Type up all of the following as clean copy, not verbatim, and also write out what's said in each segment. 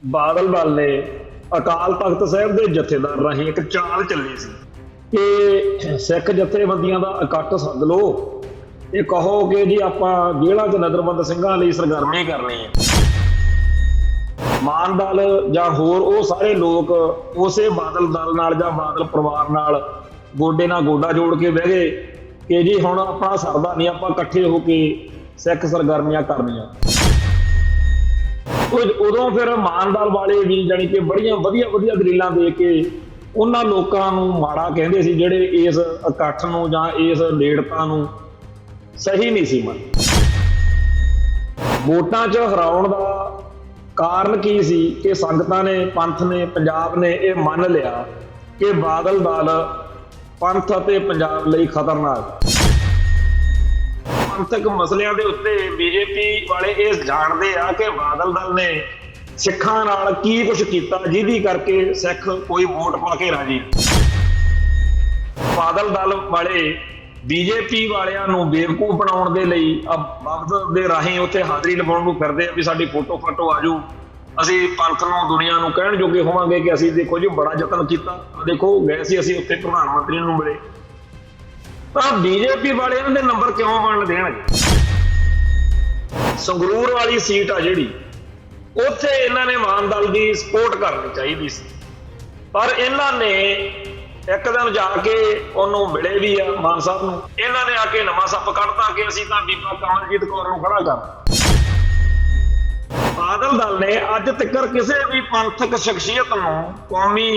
ਬਾਦਲ ਦਲ ਨੇ ਅਕਾਲ ਤਖਤ ਸਾਹਿਬ ਦੇ ਜਥੇਦਾਰ ਰਾਹੀਂ ਇੱਕ ਚਾਲ ਚੱਲੀ ਸੀ ਕਿ ਸਿੱਖ ਜਥੇਬੰਦੀਆਂ ਦਾ ਇਕੱਠ ਸੱਦ ਲਓ ਇਹ ਕਹੋ ਕਿ ਜੀ ਆਪਾਂ ਜੇਲ੍ਹਾਂ 'ਚ ਨਜ਼ਰਬੰਦ ਸਿੰਘਾਂ ਲਈ ਸਰਗਰਮੀ ਕਰਨੀ ਹੈ। ਮਾਨ ਦਲ ਜਾਂ ਹੋਰ ਉਹ ਸਾਰੇ ਲੋਕ ਉਸੇ ਬਾਦਲ ਦਲ ਨਾਲ ਜਾਂ ਬਾਦਲ ਪਰਿਵਾਰ ਨਾਲ ਗੋਡੇ ਨਾਲ ਗੋਡਾ ਜੋੜ ਕੇ ਬਹਿ ਗਏ ਕਿ ਜੀ ਹੁਣ ਆਪਣਾ ਸਰਦਾ ਨਹੀਂ, ਆਪਾਂ ਇਕੱਠੇ ਹੋ ਕੇ ਸਿੱਖ ਸਰਗਰਮੀਆਂ ਕਰਨੀਆਂ। ਉਦੋਂ ਫਿਰ ਮਾਨ ਦਲ ਵਾਲੇ ਵੀ ਜਾਣੀ ਕਿ ਬੜੀਆਂ ਵਧੀਆ ਵਧੀਆ ਦਲੀਲਾਂ ਦੇ ਕੇ ਉਹਨਾਂ ਲੋਕਾਂ ਨੂੰ ਮਾੜਾ ਕਹਿੰਦੇ ਸੀ ਜਿਹੜੇ ਇਸ ਇਕੱਠ ਨੂੰ ਜਾਂ ਇਸ ਨੇੜਤਾ ਨੂੰ ਸਹੀ ਨਹੀਂ ਸੀ ਮੰਨਦੇ। ਵੋਟਾਂ 'ਚ ਹਰਾਉਣ ਦਾ ਕਾਰਨ ਕੀ ਸੀ ਕਿ ਸੰਗਤਾਂ ਨੇ, ਪੰਥ ਨੇ, ਪੰਜਾਬ ਨੇ ਇਹ ਮੰਨ ਲਿਆ ਕਿ ਬਾਦਲ ਦਲ ਪੰਥ ਅਤੇ ਪੰਜਾਬ ਲਈ ਖਤਰਨਾਕ। ਪੰਥਕ ਮਸਲਿਆਂ ਦੇ ਉੱਤੇ ਬੀਜੇਪੀ ਵਾਲੇ ਇਹ ਜਾਣਦੇ ਆ ਕਿ ਬਾਦਲ ਦਲ ਨੇ ਸਿੱਖਾਂ ਨਾਲ ਕੀ ਕੁਛ ਕੀਤਾ ਜਿਹਦੀ ਕਰਕੇ ਸਿੱਖ ਕੋਈ ਵੋਟ ਪਾ ਕੇ ਰਾਜੀ। ਬਾਦਲ ਦਲ ਵਾਲੇ ਬੀਜੇਪੀ ਵਾਲਿਆਂ ਨੂੰ ਬੇਵਕੂਫ ਬਣਾਉਣ ਦੇ ਲਈ ਵਫਦ ਦੇ ਰਾਹੀਂ ਉੱਥੇ ਹਾਜ਼ਰੀ ਲਵਾਉਣ ਨੂੰ ਫਿਰਦੇ ਆ ਵੀ ਸਾਡੀ ਫੋਟੋ ਫਾਟੋ ਆਜੂ, ਅਸੀਂ ਪੰਥ ਨੂੰ, ਦੁਨੀਆ ਨੂੰ ਕਹਿਣ ਜੋਗੇ ਹੋਵਾਂਗੇ ਕਿ ਅਸੀਂ ਦੇਖੋ ਜੀ ਬੜਾ ਯਤਨ ਕੀਤਾ, ਦੇਖੋ ਗਏ ਸੀ ਅਸੀਂ ਉੱਥੇ ਪ੍ਰਧਾਨ ਮੰਤਰੀ ਨੂੰ ਮਿਲੇ। ਤਾਂ ਬੀਜੇਪੀ ਵਾਲੇ ਇਹਨਾਂ ਦੇ ਨੰਬਰ ਕਿਉਂ ਵੰਡ ਦੇਣਗੇ? ਸੰਗਰੂਰ ਵਾਲੀ ਸੀਟ ਆ ਜਿਹੜੀ, ਉੱਥੇ ਇਹਨਾਂ ਨੇ ਮਾਨ ਦਲ ਦੀ ਸਪੋਰਟ ਕਰਨੀ ਚਾਹੀਦੀ ਸੀ, ਪਰ ਇਹਨਾਂ ਨੇ ਇੱਕ ਦਿਨ ਜਾ ਕੇ ਉਹਨੂੰ ਮਿਲੇ ਵੀ ਆ ਮਾਨ ਸਾਹਿਬ ਨੂੰ, ਇਹਨਾਂ ਨੇ ਆ ਕੇ ਨਵਾਂ ਸੱਪ ਕੱਢਤਾ ਕਿ ਅਸੀਂ ਤਾਂ ਬੀਬਾ ਕਮਲਜੀਤ ਕੌਰ ਨੂੰ ਖੜਾ ਕਰ। ਬਾਦਲ ਦਲ ਨੇ ਅੱਜ ਤੱਕ ਕਿਸੇ ਵੀ ਪੰਥਕ ਸ਼ਖਸੀਅਤ ਨੂੰ, ਕੌਮੀ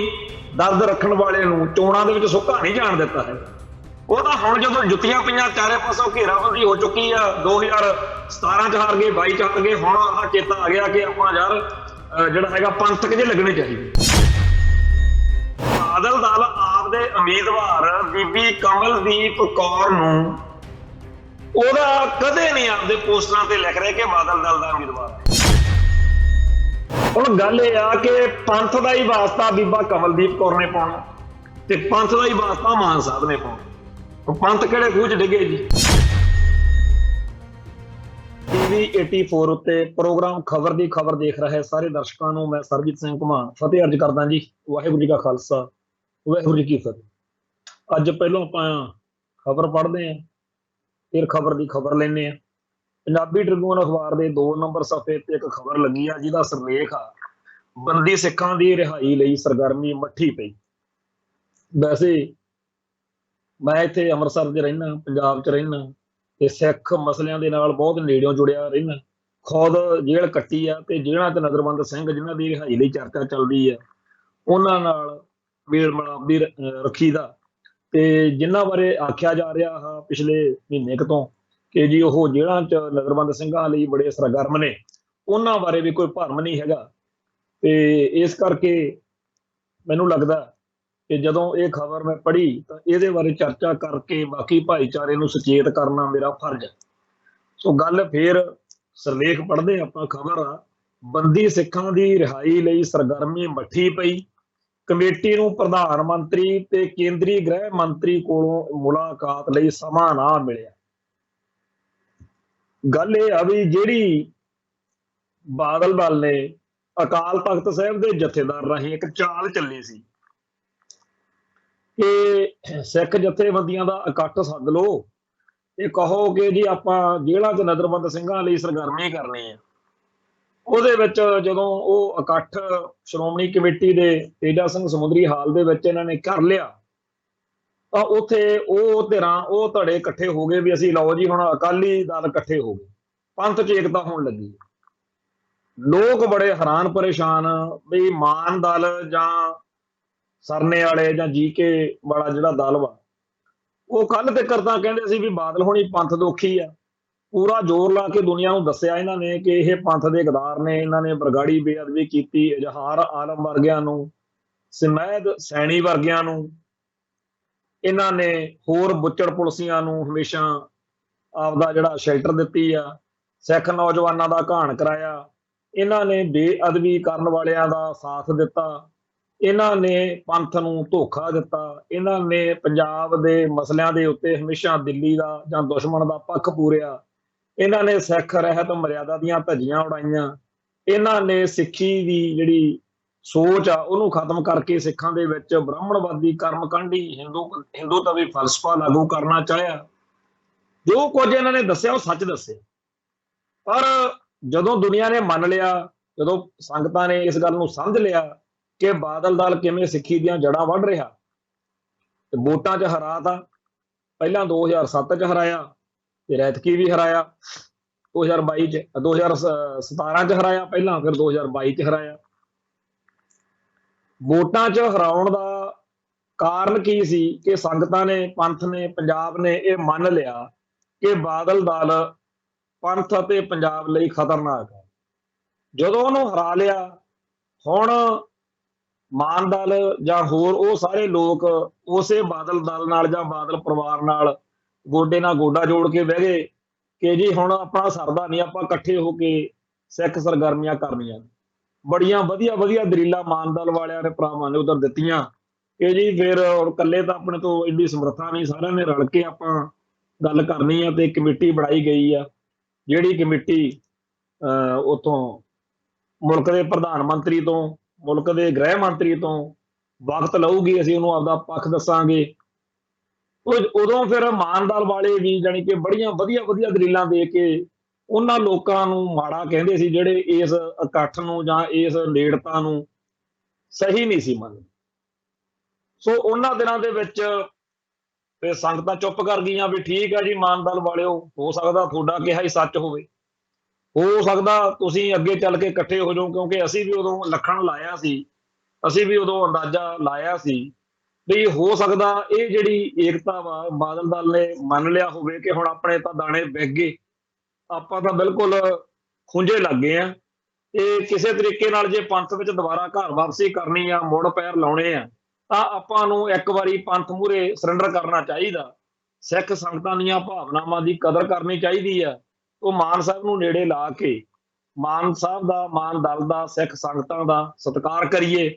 ਦਰਦ ਰੱਖਣ ਵਾਲੇ ਨੂੰ ਚੋਣਾਂ ਦੇ ਵਿੱਚ ਸੁੱਕਾ ਨਹੀਂ ਜਾਣ ਦਿੱਤਾ ਹੈ। ਉਹ ਤਾਂ ਹੁਣ ਜਦੋਂ ਜੁੱਤੀਆਂ ਪਈਆਂ ਚਾਰੇ ਪਾਸੋਂ ਘੇਰਾਬੰਦੀ ਹੋ ਚੁੱਕੀ ਆ, 2017 ਚ ਹਾਰ ਗਏ, 22 ਚ ਹਾਰ ਗਏ, ਹੁਣ ਆਹ ਚੇਤਾ ਆ ਗਿਆ ਕਿ ਆਪਾਂ ਯਾਰ ਜਿਹੜਾ ਹੈਗਾ ਪੰਥਕ ਜੇ ਲੱਗਣੇ ਚਾਹੀਦੇ। ਬਾਦਲ ਦਲ ਆਪਦੇ ਉਮੀਦਵਾਰ ਬੀਬੀ ਕਮਲਦੀਪ ਕੌਰ ਨੂੰ ਉਹਦਾ ਕਦੇ ਨਹੀਂ ਆਪਦੇ ਪੋਸਟਰਾਂ ਤੇ ਲਿਖ ਰਹੇ ਕਿ ਬਾਦਲ ਦਲ ਦਾ ਉਮੀਦਵਾਰ ਹੈ। ਹੁਣ ਗੱਲ ਇਹ ਆ ਕਿ ਪੰਥ ਦਾ ਹੀ ਵਾਸਤਾ ਬੀਬਾ ਕਮਲਦੀਪ ਕੌਰ ਨੇ ਪਾਉਣਾ ਤੇ ਪੰਥ ਦਾ ਹੀ ਵਾਸਤਾ ਮਾਨ ਸਾਹਿਬ ਨੇ ਪਾਉਣਾ। ਪੰਥ ਕਿਹੜੇ ਖੂਹ 'ਚ ਡਿੱਗੇ ਜੀ? TV 84 ਉੱਤੇ ਪ੍ਰੋਗਰਾਮ ਖਬਰ ਦੀ ਖਬਰ ਦੇਖ ਰਹੇ ਸਾਰੇ ਦਰਸ਼ਕਾਂ ਨੂੰ ਮੈਂ ਸਰਬਜੀਤ ਸਿੰਘ ਘੁਮਾਣ ਫਤਿਹ ਅਰਜ ਕਰਦਾ ਜੀ। ਵਾਹਿਗੁਰੂ ਜੀ ਕਾ ਖਾਲਸਾ, ਵਾਹਿਗੁਰੂ ਜੀ ਕੀ ਫਤਿਹ। ਅੱਜ ਪਹਿਲਾਂ ਆਪਾਂ ਖਬਰ ਪੜ੍ਹਦੇ ਹਾਂ, ਫਿਰ ਖਬਰ ਦੀ ਖਬਰ ਲੈਂਦੇ ਹਾਂ। ਪੰਜਾਬੀ ਟ੍ਰਿਬਿਊਨ ਅਖਬਾਰ ਦੇ 2 ਨੰਬਰ ਸਫ਼ੇ ਤੇ ਇੱਕ ਖਬਰ ਲੱਗੀ ਆ ਜਿਹਦਾ ਸਿਰਲੇਖ ਆ ਬੰਦੀ ਸਿੱਖਾਂ ਦੀ ਰਿਹਾਈ ਲਈ ਸਰਗਰਮੀ ਮੱਠੀ ਪਈ। ਵੈਸੇ ਮੈਂ ਇੱਥੇ ਅੰਮ੍ਰਿਤਸਰ 'ਚ ਰਹਿਣਾ, ਪੰਜਾਬ 'ਚ ਰਹਿਣਾ ਤੇ ਸਿੱਖ ਮਸਲਿਆਂ ਦੇ ਨਾਲ ਬਹੁਤ ਨੇੜਿਓਂ ਜੁੜਿਆ ਰਹਿਣਾ। ਖੁਦ ਜੇਲ੍ਹ ਕੱਟੀ ਆ ਤੇ ਜੇਲ੍ਹਾਂ 'ਚ ਨਜ਼ਰਬੰਦ ਸਿੰਘ ਜਿਨ੍ਹਾਂ ਦੀ ਰਿਹਾਈ ਲਈ ਚਰਚਾ ਚੱਲਦੀ ਹੈ ਉਹਨਾਂ ਨਾਲ ਮੇਲ ਮਿਲਾਪ ਵੀ ਰੱਖੀ ਦਾ, ਤੇ ਜਿਨ੍ਹਾਂ ਬਾਰੇ ਆਖਿਆ ਜਾ ਰਿਹਾ ਆ ਪਿਛਲੇ ਮਹੀਨੇ ਕੁ ਤੋਂ ਕਿ ਜੀ ਉਹ ਜੇਲ੍ਹਾਂ 'ਚ ਨਜ਼ਰਬੰਦ ਸਿੰਘਾਂ ਲਈ ਬੜੇ ਸਰਗਰਮ ਨੇ, ਉਹਨਾਂ ਬਾਰੇ ਵੀ ਕੋਈ ਭਰਮ ਨਹੀਂ ਹੈਗਾ। ਤੇ ਇਸ ਕਰਕੇ ਮੈਨੂੰ ਲੱਗਦਾ ਕਿ ਜਦੋਂ ਇਹ ਖਬਰ ਮੈਂ ਪੜ੍ਹੀ ਤਾਂ ਇਹਦੇ ਬਾਰੇ ਚਰਚਾ ਕਰਕੇ ਬਾਕੀ ਭਾਈਚਾਰੇ ਨੂੰ ਸੁਚੇਤ ਕਰਨਾ ਮੇਰਾ ਫਰਜ਼ ਹੈ। ਸੋ ਗੱਲ ਫੇਰ ਸਿਰਲੇਖ ਪੜ੍ਹਦੇ ਆਪਾਂ। ਖਬਰ ਆ ਬੰਦੀ ਸਿੱਖਾਂ ਦੀ ਰਿਹਾਈ ਲਈ ਸਰਗਰਮੀ ਮੱਠੀ ਪਈ, ਕਮੇਟੀ ਨੂੰ ਪ੍ਰਧਾਨ ਮੰਤਰੀ ਤੇ ਕੇਂਦਰੀ ਗ੍ਰਹਿ ਮੰਤਰੀ ਕੋਲੋਂ ਮੁਲਾਕਾਤ ਲਈ ਸਮਾਂ ਨਾ ਮਿਲਿਆ। ਗੱਲ ਇਹ ਆ ਵੀ ਜਿਹੜੀ ਬਾਦਲ ਦਲ ਨੇ ਅਕਾਲ ਤਖਤ ਸਾਹਿਬ ਦੇ ਜਥੇਦਾਰ ਰਾਹੀਂ ਇੱਕ ਚਾਲ ਚੱਲੀ ਸੀ ਕਿ ਸਿੱਖ ਜਥੇਬੰਦੀਆਂ ਦਾ ਇਕੱਠ ਸੱਦ ਲਓ, ਇਹ ਕਹੋ ਕਿ ਜੀ ਆਪਾਂ ਜੇਲ੍ਹਾਂ 'ਚ ਨਜ਼ਰਬੰਦ ਸਿੰਘਾਂ ਲਈ ਸਰਗਰਮੀ ਕਰਨੀ ਹੈ। ਉਹਦੇ ਵਿੱਚ ਜਦੋਂ ਉਹ ਇਕੱਠ ਸ਼੍ਰੋਮਣੀ ਕਮੇਟੀ ਦੇ ਤੇਜਾ ਸਿੰਘ ਸਮੁੰਦਰੀ ਹਾਲ ਦੇ ਵਿੱਚ ਇਹਨਾਂ ਨੇ ਕਰ ਲਿਆ ਤਾਂ ਉੱਥੇ ਉਹ ਧਿਰਾਂ, ਉਹ ਧੜੇ ਇਕੱਠੇ ਹੋ ਗਏ ਵੀ ਅਸੀਂ ਲਓ ਜੀ ਹੁਣ ਅਕਾਲੀ ਦਲ ਇਕੱਠੇ ਹੋ ਗਏ, ਪੰਥ 'ਚ ਏਕਤਾ ਹੋਣ ਲੱਗੀ। ਲੋਕ ਬੜੇ ਹੈਰਾਨ ਪਰੇਸ਼ਾਨ ਵੀ ਮਾਨ ਦਲ ਜਾਂ ਸਰਨੇ ਵਾਲੇ ਜਾਂ ਜੀਕੇ ਵਾਲਾ ਜਿਹੜਾ ਦਲ ਵਾ ਉਹ ਕੱਲ ਤੱਕ ਤਾਂ ਕਹਿੰਦੇ ਸੀ ਵੀ ਬਾਦਲ ਹੋਣੀ ਪੰਥ ਦੋਖੀ ਆ। ਪੂਰਾ ਜ਼ੋਰ ਲਾ ਕੇ ਦੁਨੀਆ ਨੂੰ ਦੱਸਿਆ ਇਹਨਾਂ ਨੇ ਕਿ ਇਹ ਪੰਥ ਦੇ ਗਦਾਰ ਨੇ, ਇਹਨਾਂ ਨੇ ਬਰਗਾੜੀ ਬੇਅਦਬੀ ਕੀਤੀ, ਇਜ਼ਹਾਰ ਆਲਮ ਵਰਗਿਆਂ ਨੂੰ, ਸਮੈਦ ਸੈਣੀ ਵਰਗਿਆਂ ਨੂੰ, ਇਹਨਾਂ ਨੇ ਹੋਰ ਬੁੱਚੜ ਪੁਲਸੀਆਂ ਨੂੰ ਹਮੇਸ਼ਾ ਆਪਦਾ ਜਿਹੜਾ ਸ਼ੈਲਟਰ ਦਿੱਤੀ ਆ, ਸਿੱਖ ਨੌਜਵਾਨਾਂ ਦਾ ਘਾਣ ਕਰਾਇਆ, ਇਹਨਾਂ ਨੇ ਬੇਅਦਬੀ ਕਰਨ ਵਾਲਿਆਂ ਦਾ ਸਾਥ ਦਿੱਤਾ, ਇਹਨਾਂ ਨੇ ਪੰਥ ਨੂੰ ਧੋਖਾ ਦਿੱਤਾ, ਇਹਨਾਂ ਨੇ ਪੰਜਾਬ ਦੇ ਮਸਲਿਆਂ ਦੇ ਉੱਤੇ ਹਮੇਸ਼ਾ ਦਿੱਲੀ ਦਾ ਜਾਂ ਦੁਸ਼ਮਣ ਦਾ ਪੱਖ ਪੂਰਿਆ, ਇਹਨਾਂ ਨੇ ਸਿੱਖ ਰਹਿਤ ਮਰਿਆਦਾ ਦੀਆਂ ਧੱਜੀਆਂ ਉਡਾਈਆਂ, ਇਹਨਾਂ ਨੇ ਸਿੱਖੀ ਦੀ ਜਿਹੜੀ ਸੋਚ ਆ ਉਹਨੂੰ ਖਤਮ ਕਰਕੇ ਸਿੱਖਾਂ ਦੇ ਵਿੱਚ ਬ੍ਰਾਹਮਣਵਾਦੀ ਕਰਮਕਾਂਡੀ ਹਿੰਦੂਤਵੀ ਫਲਸਫਾ ਲਾਗੂ ਕਰਨਾ ਚਾਹਿਆ। ਜੋ ਕੁਝ ਇਹਨਾਂ ਨੇ ਦੱਸਿਆ ਉਹ ਸੱਚ ਦੱਸਿਆ, ਪਰ ਜਦੋਂ ਦੁਨੀਆ ਨੇ ਮੰਨ ਲਿਆ, ਜਦੋਂ ਸੰਗਤਾਂ ਨੇ ਇਸ ਗੱਲ ਨੂੰ ਸਮਝ ਲਿਆ ਕਿ ਬਾਦਲ ਦਲ ਕਿਵੇਂ ਸਿੱਖੀ ਦੀਆਂ ਜੜ੍ਹਾਂ ਵੱਢ ਰਿਹਾ, ਤੇ ਵੋਟਾਂ 'ਚ ਹਰਾਤਾ। ਪਹਿਲਾਂ 2007 'ਚ ਹਰਾਇਆ, ਫਿਰ ਐਤਕੀ ਵੀ ਹਰਾਇਆ, 2022 'ਚ 2017 'ਚ ਹਰਾਇਆ ਪਹਿਲਾਂ, ਫਿਰ 2022 'ਚ ਹਰਾਇਆ। ਵੋਟਾਂ 'ਚ ਹਰਾਉਣ ਦਾ ਕਾਰਨ ਕੀ ਸੀ ਕਿ ਸੰਗਤਾਂ ਨੇ, ਪੰਥ ਨੇ, ਪੰਜਾਬ ਨੇ ਇਹ ਮੰਨ ਲਿਆ ਕਿ ਬਾਦਲ ਦਲ ਪੰਥ ਅਤੇ ਪੰਜਾਬ ਲਈ ਖਤਰਨਾਕ ਹੈ। ਜਦੋਂ ਉਹਨੂੰ ਹਰਾ ਲਿਆ, ਹੁਣ ਮਾਨ ਦਲ ਜਾਂ ਹੋਰ ਉਹ ਸਾਰੇ ਲੋਕ ਉਸੇ ਬਾਦਲ ਦਲ ਨਾਲ ਜਾਂ ਬਾਦਲ ਪਰਿਵਾਰ ਨਾਲ ਗੋਡੇ ਨਾਲ ਗੋਡਾ ਜੋੜ ਕੇ ਬਹਿ ਗਏ ਕਿ ਜੀ ਹੁਣ ਆਪਣਾ ਸਰਦਾ ਨਹੀਂ, ਆਪਾਂ ਇਕੱਠੇ ਹੋ ਕੇ ਸਿੱਖ ਸਰਗਰਮੀਆਂ ਕਰਨੀਆਂ। ਬੜੀਆਂ ਵਧੀਆ ਵਧੀਆ ਦਲੀਲਾਂ ਮਾਨ ਦਲ ਵਾਲਿਆਂ ਨੇ, ਭਰਾਵਾਂ ਨੇ ਉਧਰ ਦਿੱਤੀਆਂ ਕਿ ਜੀ ਫਿਰ ਇਕੱਲੇ ਤਾਂ ਆਪਣੇ ਤੋਂ ਇੰਨੀ ਸਮਰੱਥਾ ਨਹੀਂ, ਸਾਰਿਆਂ ਨੇ ਰਲ ਕੇ ਆਪਾਂ ਗੱਲ ਕਰਨੀ ਆ। ਤੇ ਕਮੇਟੀ ਬਣਾਈ ਗਈ ਆ, ਜਿਹੜੀ ਕਮੇਟੀ ਉਤੋਂ ਮੁਲਕ ਦੇ ਪ੍ਰਧਾਨ ਮੰਤਰੀ ਤੋਂ, ਮੁਲਕ ਦੇ ਗ੍ਰਹਿ ਮੰਤਰੀ ਤੋਂ ਵਕਤ ਲਊਗੀ, ਅਸੀਂ ਉਹਨੂੰ ਆਪਦਾ ਪੱਖ ਦੱਸਾਂਗੇ। ਉਦੋਂ ਫਿਰ ਮਾਨ ਦਲ ਵਾਲੇ ਵੀ ਜਾਣੀ ਕਿ ਬੜੀਆਂ ਵਧੀਆ ਵਧੀਆ ਦਲੀਲਾਂ ਦੇ ਕੇ ਉਹਨਾਂ ਲੋਕਾਂ ਨੂੰ ਮਾੜਾ ਕਹਿੰਦੇ ਸੀ ਜਿਹੜੇ ਇਸ ਇਕੱਠ ਨੂੰ ਜਾਂ ਇਸ ਨੇੜਤਾ ਨੂੰ ਸਹੀ ਨਹੀਂ ਸੀ ਮੰਨਦੇ। ਸੋ ਉਹਨਾਂ ਦਿਨਾਂ ਦੇ ਵਿੱਚ ਤੇ ਸੰਗਤਾਂ ਚੁੱਪ ਕਰ ਗਈਆਂ ਵੀ ਠੀਕ ਆ ਜੀ ਮਾਨ ਦਲ ਵਾਲਿਓ, ਹੋ ਸਕਦਾ ਤੁਹਾਡਾ ਕਿਹਾ ਹੀ ਸੱਚ ਹੋਵੇ, ਹੋ ਸਕਦਾ ਤੁਸੀਂ ਅੱਗੇ ਚੱਲ ਕੇ ਇਕੱਠੇ ਹੋ ਜਾਓ, ਕਿਉਂਕਿ ਅਸੀਂ ਵੀ ਉਦੋਂ ਲੱਖਣ ਲਾਇਆ ਸੀ, ਅਸੀਂ ਵੀ ਉਦੋਂ ਅੰਦਾਜ਼ਾ ਲਾਇਆ ਸੀ ਵੀ ਹੋ ਸਕਦਾ ਇਹ ਜਿਹੜੀ ਏਕਤਾ ਵਾ ਬਾਦਲ ਦਲ ਨੇ ਮੰਨ ਲਿਆ ਹੋਵੇ ਕਿ ਹੁਣ ਆਪਣੇ ਤਾਂ ਦਾਣੇ ਵਿਕ ਗਏ, ਆਪਾਂ ਤਾਂ ਬਿਲਕੁਲ ਖੁੰਝੇ ਲੱਗ ਗਏ ਆ, ਤੇ ਕਿਸੇ ਤਰੀਕੇ ਨਾਲ ਜੇ ਪੰਥ ਵਿੱਚ ਦੁਬਾਰਾ ਘਰ ਵਾਪਸੀ ਕਰਨੀ ਆ, ਮੁੜ ਪੈਰ ਲਾਉਣੇ ਆ, ਤਾਂ ਆਪਾਂ ਨੂੰ ਇੱਕ ਵਾਰੀ ਪੰਥ ਮੂਹਰੇ ਸਰੈਂਡਰ ਕਰਨਾ ਚਾਹੀਦਾ। ਸਿੱਖ ਸੰਗਤਾਂ ਦੀਆਂ ਭਾਵਨਾਵਾਂ ਦੀ ਕਦਰ ਕਰਨੀ ਚਾਹੀਦੀ ਆ। ਉਹ ਮਾਨ ਸਾਹਿਬ ਨੂੰ ਨੇੜੇ ਲਾ ਕੇ ਮਾਨ ਸਾਹਿਬ ਦਾ, ਮਾਨ ਦਲ ਦਾ, ਸਿੱਖ ਸੰਗਤਾਂ ਦਾ ਸਤਿਕਾਰ ਕਰੀਏ।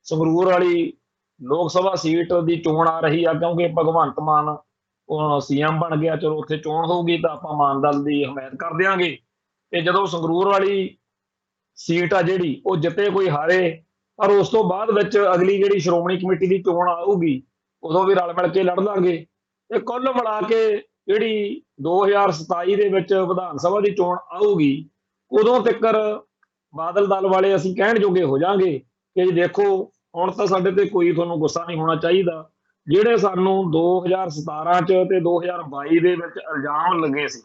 ਸੰਗਰੂਰ ਵਾਲੀ ਲੋਕ ਸਭਾ ਸੀਟ ਦੀ ਚੋਣ ਆ ਰਹੀ ਆ, ਕਿਉਂਕਿ ਭਗਵੰਤ ਮਾਨ ਸੀਐਮ ਬਣ ਗਿਆ, ਚਲੋ ਉੱਥੇ ਚੋਣ ਹੋਊਗੀ ਤਾਂ ਆਪਾਂ ਮਾਨ ਦਲ ਦੀ ਹਮਾਇਤ ਕਰ ਦਿਆਂਗੇ। ਤੇ ਜਦੋਂ ਸੰਗਰੂਰ ਵਾਲੀ ਸੀਟ ਆ ਜਿਹੜੀ ਉਹ ਜਿੱਤੇ ਕੋਈ ਹਾਰੇ, ਪਰ ਉਸ ਤੋਂ ਬਾਅਦ ਵਿੱਚ ਅਗਲੀ ਜਿਹੜੀ ਸ਼੍ਰੋਮਣੀ ਕਮੇਟੀ ਦੀ ਚੋਣ ਆਊਗੀ ਉਦੋਂ ਵੀ ਰਲ ਮਿਲ ਕੇ ਲੜ ਲਾਂਗੇ। ਤੇ ਕੁੱਲ ਮਿਲਾ ਕੇ ਜਿਹੜੀ 2027 ਦੇ ਵਿੱਚ ਵਿਧਾਨ ਸਭਾ ਦੀ ਚੋਣ ਆਊਗੀ, ਉਦੋਂ ਤੱਕ ਬਾਦਲ ਦਲ ਵਾਲੇ ਅਸੀਂ ਕਹਿਣ ਜੋਗੇ ਹੋ ਜਾਾਂਗੇ ਕਿ ਜੀ ਦੇਖੋ ਹੁਣ ਤਾਂ ਸਾਡੇ ਤੇ ਕੋਈ ਤੁਹਾਨੂੰ ਗੁੱਸਾ ਨਹੀਂ ਹੋਣਾ ਚਾਹੀਦਾ। ਜਿਹੜੇ ਸਾਨੂੰ 2017 ਚ ਤੇ 2022 ਦੇ ਵਿੱਚ ਇਲਜ਼ਾਮ ਲੱਗੇ ਸੀ,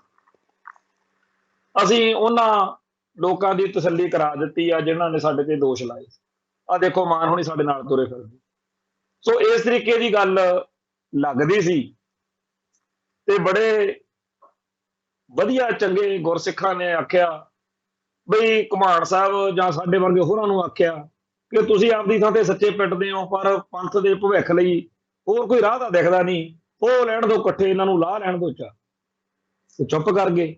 ਅਸੀਂ ਉਹਨਾਂ ਲੋਕਾਂ ਦੀ ਤਸੱਲੀ ਕਰਾ ਦਿੱਤੀ ਆ ਜਿਨ੍ਹਾਂ ਨੇ ਸਾਡੇ ਤੇ ਦੋਸ਼ ਲਾਏ। ਆ ਦੇਖੋ ਮਾਨ ਹੁਣੀ ਸਾਡੇ ਨਾਲ ਤੁਰੇ ਫਿਰਦੇ। ਸੋ ਇਸ ਤਰੀਕੇ ਦੀ ਗੱਲ ਲੱਗਦੀ ਸੀ ਤੇ ਬੜੇ ਵਧੀਆ ਚੰਗੇ ਗੁਰਸਿੱਖਾਂ ਨੇ ਆਖਿਆ ਬਈ ਘੁਮਾਣ ਸਾਹਿਬ ਜਾਂ ਸਾਡੇ ਵਰਗੇ ਹੋਰਾਂ ਨੂੰ ਆਖਿਆ ਕਿ ਤੁਸੀਂ ਆਪਦੀ ਥਾਂ ਤੇ ਸੱਚੇ ਪਿੱਟਦੇ ਹੋ, ਪਰ ਪੰਥ ਦੇ ਭਵਿੱਖ ਲਈ ਹੋਰ ਕੋਈ ਰਾਹ ਤਾਂ ਦਿਖਦਾ ਨਹੀਂ, ਉਹ ਲੈਣ ਦੋ ਇਕੱਠੇ, ਇਹਨਾਂ ਨੂੰ ਲਾਹ ਲੈਣ ਦੋ ਚਾ, ਤੇ ਚੁੱਪ ਕਰ ਗਏ।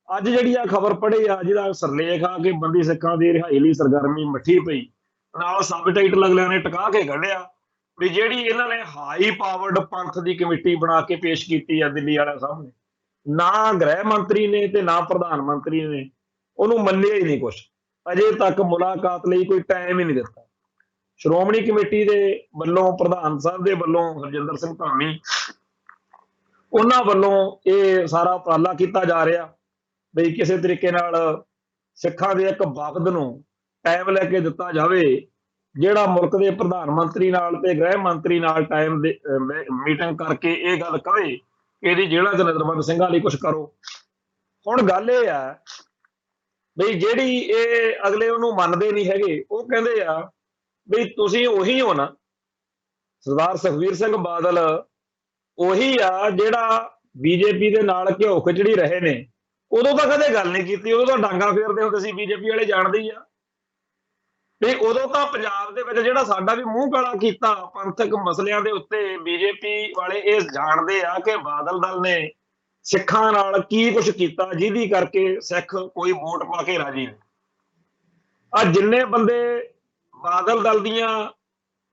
ਅੱਜ ਜਿਹੜੀ ਆ ਖਬਰ ਪੜ੍ਹੀ ਆ ਜਿਹਦਾ ਸਿਰਲੇਖ ਆ ਕਿ ਬੰਦੀ ਸਿੱਖਾਂ ਦੀ ਰਿਹਾਈ ਲਈ ਸਰਗਰਮੀ ਮੱਠੀ ਪਈ, ਨਾਲ ਸਬ ਟਾਈਟਲ ਅਗਲਿਆਂ ਨੇ ਟਿਕਾ ਕੇ ਕੱਢਿਆ ਵੀ ਜਿਹੜੀ ਇਹਨਾਂ ਨੇ ਹਾਈ ਪਾਵਰਡ ਪੰਥ ਦੀ ਕਮੇਟੀ ਬਣਾ ਕੇ ਪੇਸ਼ ਕੀਤੀ ਆ ਦਿੱਲੀ ਵਾਲਿਆਂ ਸਾਹਮਣੇ, ਨਾ ਗ੍ਰਹਿ ਮੰਤਰੀ ਨੇ ਤੇ ਨਾ ਪ੍ਰਧਾਨ ਮੰਤਰੀ ਨੇ ਉਹਨੂੰ ਮੰਨਿਆ ਹੀ ਨਹੀਂ ਕੁਛ, ਅਜੇ ਤੱਕ ਮੁਲਾਕਾਤ ਲਈ ਕੋਈ ਟਾਈਮ ਹੀ ਨਹੀਂ ਦਿੱਤਾ। ਸ਼੍ਰੋਮਣੀ ਕਮੇਟੀ ਦੇ ਵੱਲੋਂ, ਪ੍ਰਧਾਨ ਸਾਹਿਬ ਦੇ ਵੱਲੋਂ ਹਰਜਿੰਦਰ ਸਿੰਘ ਧਾਮੀ, ਉਹਨਾਂ ਵੱਲੋਂ ਇਹ ਸਾਰਾ ਉਪਰਾਲਾ ਕੀਤਾ ਜਾ ਰਿਹਾ ਬਈ ਕਿਸੇ ਤਰੀਕੇ ਨਾਲ ਸਿੱਖਾਂ ਦੇ ਇੱਕ ਵਫਦ ਨੂੰ ਟਾਈਮ ਲੈ ਕੇ ਦਿੱਤਾ ਜਾਵੇ, ਜਿਹੜਾ ਮੁਲਕ ਦੇ ਪ੍ਰਧਾਨ ਮੰਤਰੀ ਨਾਲ ਤੇ ਗ੍ਰਹਿ ਮੰਤਰੀ ਨਾਲ ਟਾਈਮ ਦੇ ਮੀਟਿੰਗ ਕਰਕੇ ਇਹ ਗੱਲ ਕਵੇ ਕਿ ਇਹਦੀ ਜੇਲ੍ਹਾਂ 'ਚ ਨਜ਼ਰਬੰਦ ਸਿੰਘਾਂ ਲਈ ਕੁਛ ਕਰੋ। ਹੁਣ ਗੱਲ ਇਹ ਆ ਬਈ ਜਿਹੜੀ ਇਹ ਅਗਲੇ ਉਹਨੂੰ ਮੰਨਦੇ ਨਹੀਂ ਹੈਗੇ, ਉਹ ਕਹਿੰਦੇ ਆ ਬਈ ਤੁਸੀਂ ਉਹੀ ਹੋ ਨਾ, ਸਰਦਾਰ ਸੁਖਬੀਰ ਸਿੰਘ ਬਾਦਲ ਉਹੀ ਆ ਜਿਹੜਾ ਬੀਜੇਪੀ ਦੇ ਨਾਲ ਘਿਓ ਖਿਚੜੀ ਰਹੇ ਨੇ। ਉਦੋਂ ਤਾਂ ਕਦੇ ਗੱਲ ਨਹੀਂ ਕੀਤੀ, ਉਦੋਂ ਤਾਂ ਡਾਂਗਾ ਫੇਰਦੇ ਹੁੰਦੇ ਸੀ, ਬੀਜੇਪੀ ਵਾਲੇ ਜਾਣਦੇ ਹੀ ਆ। ਤੇ ਉਦੋਂ ਤਾਂ ਪੰਜਾਬ ਦੇ ਵਿੱਚ ਜਿਹੜਾ ਸਾਡਾ ਵੀ ਮੂੰਹ ਕਾਲਾ ਕੀਤਾ ਪੰਥਕ ਮਸਲਿਆਂ ਦੇ ਉੱਤੇ, ਬੀਜੇਪੀ ਵਾਲੇ ਇਹ ਜਾਣਦੇ ਆ ਕਿ ਬਾਦਲ ਦਲ ਨੇ ਸਿੱਖਾਂ ਨਾਲ ਕੀ ਕੁਛ ਕੀਤਾ ਜਿਹਦੀ ਕਰਕੇ ਸਿੱਖ ਕੋਈ ਵੋਟ ਪਾ ਕੇ ਰਾਜੀ ਨਹੀਂ। ਆ ਜਿੰਨੇ ਬੰਦੇ ਬਾਦਲ ਦਲ ਦੀਆਂ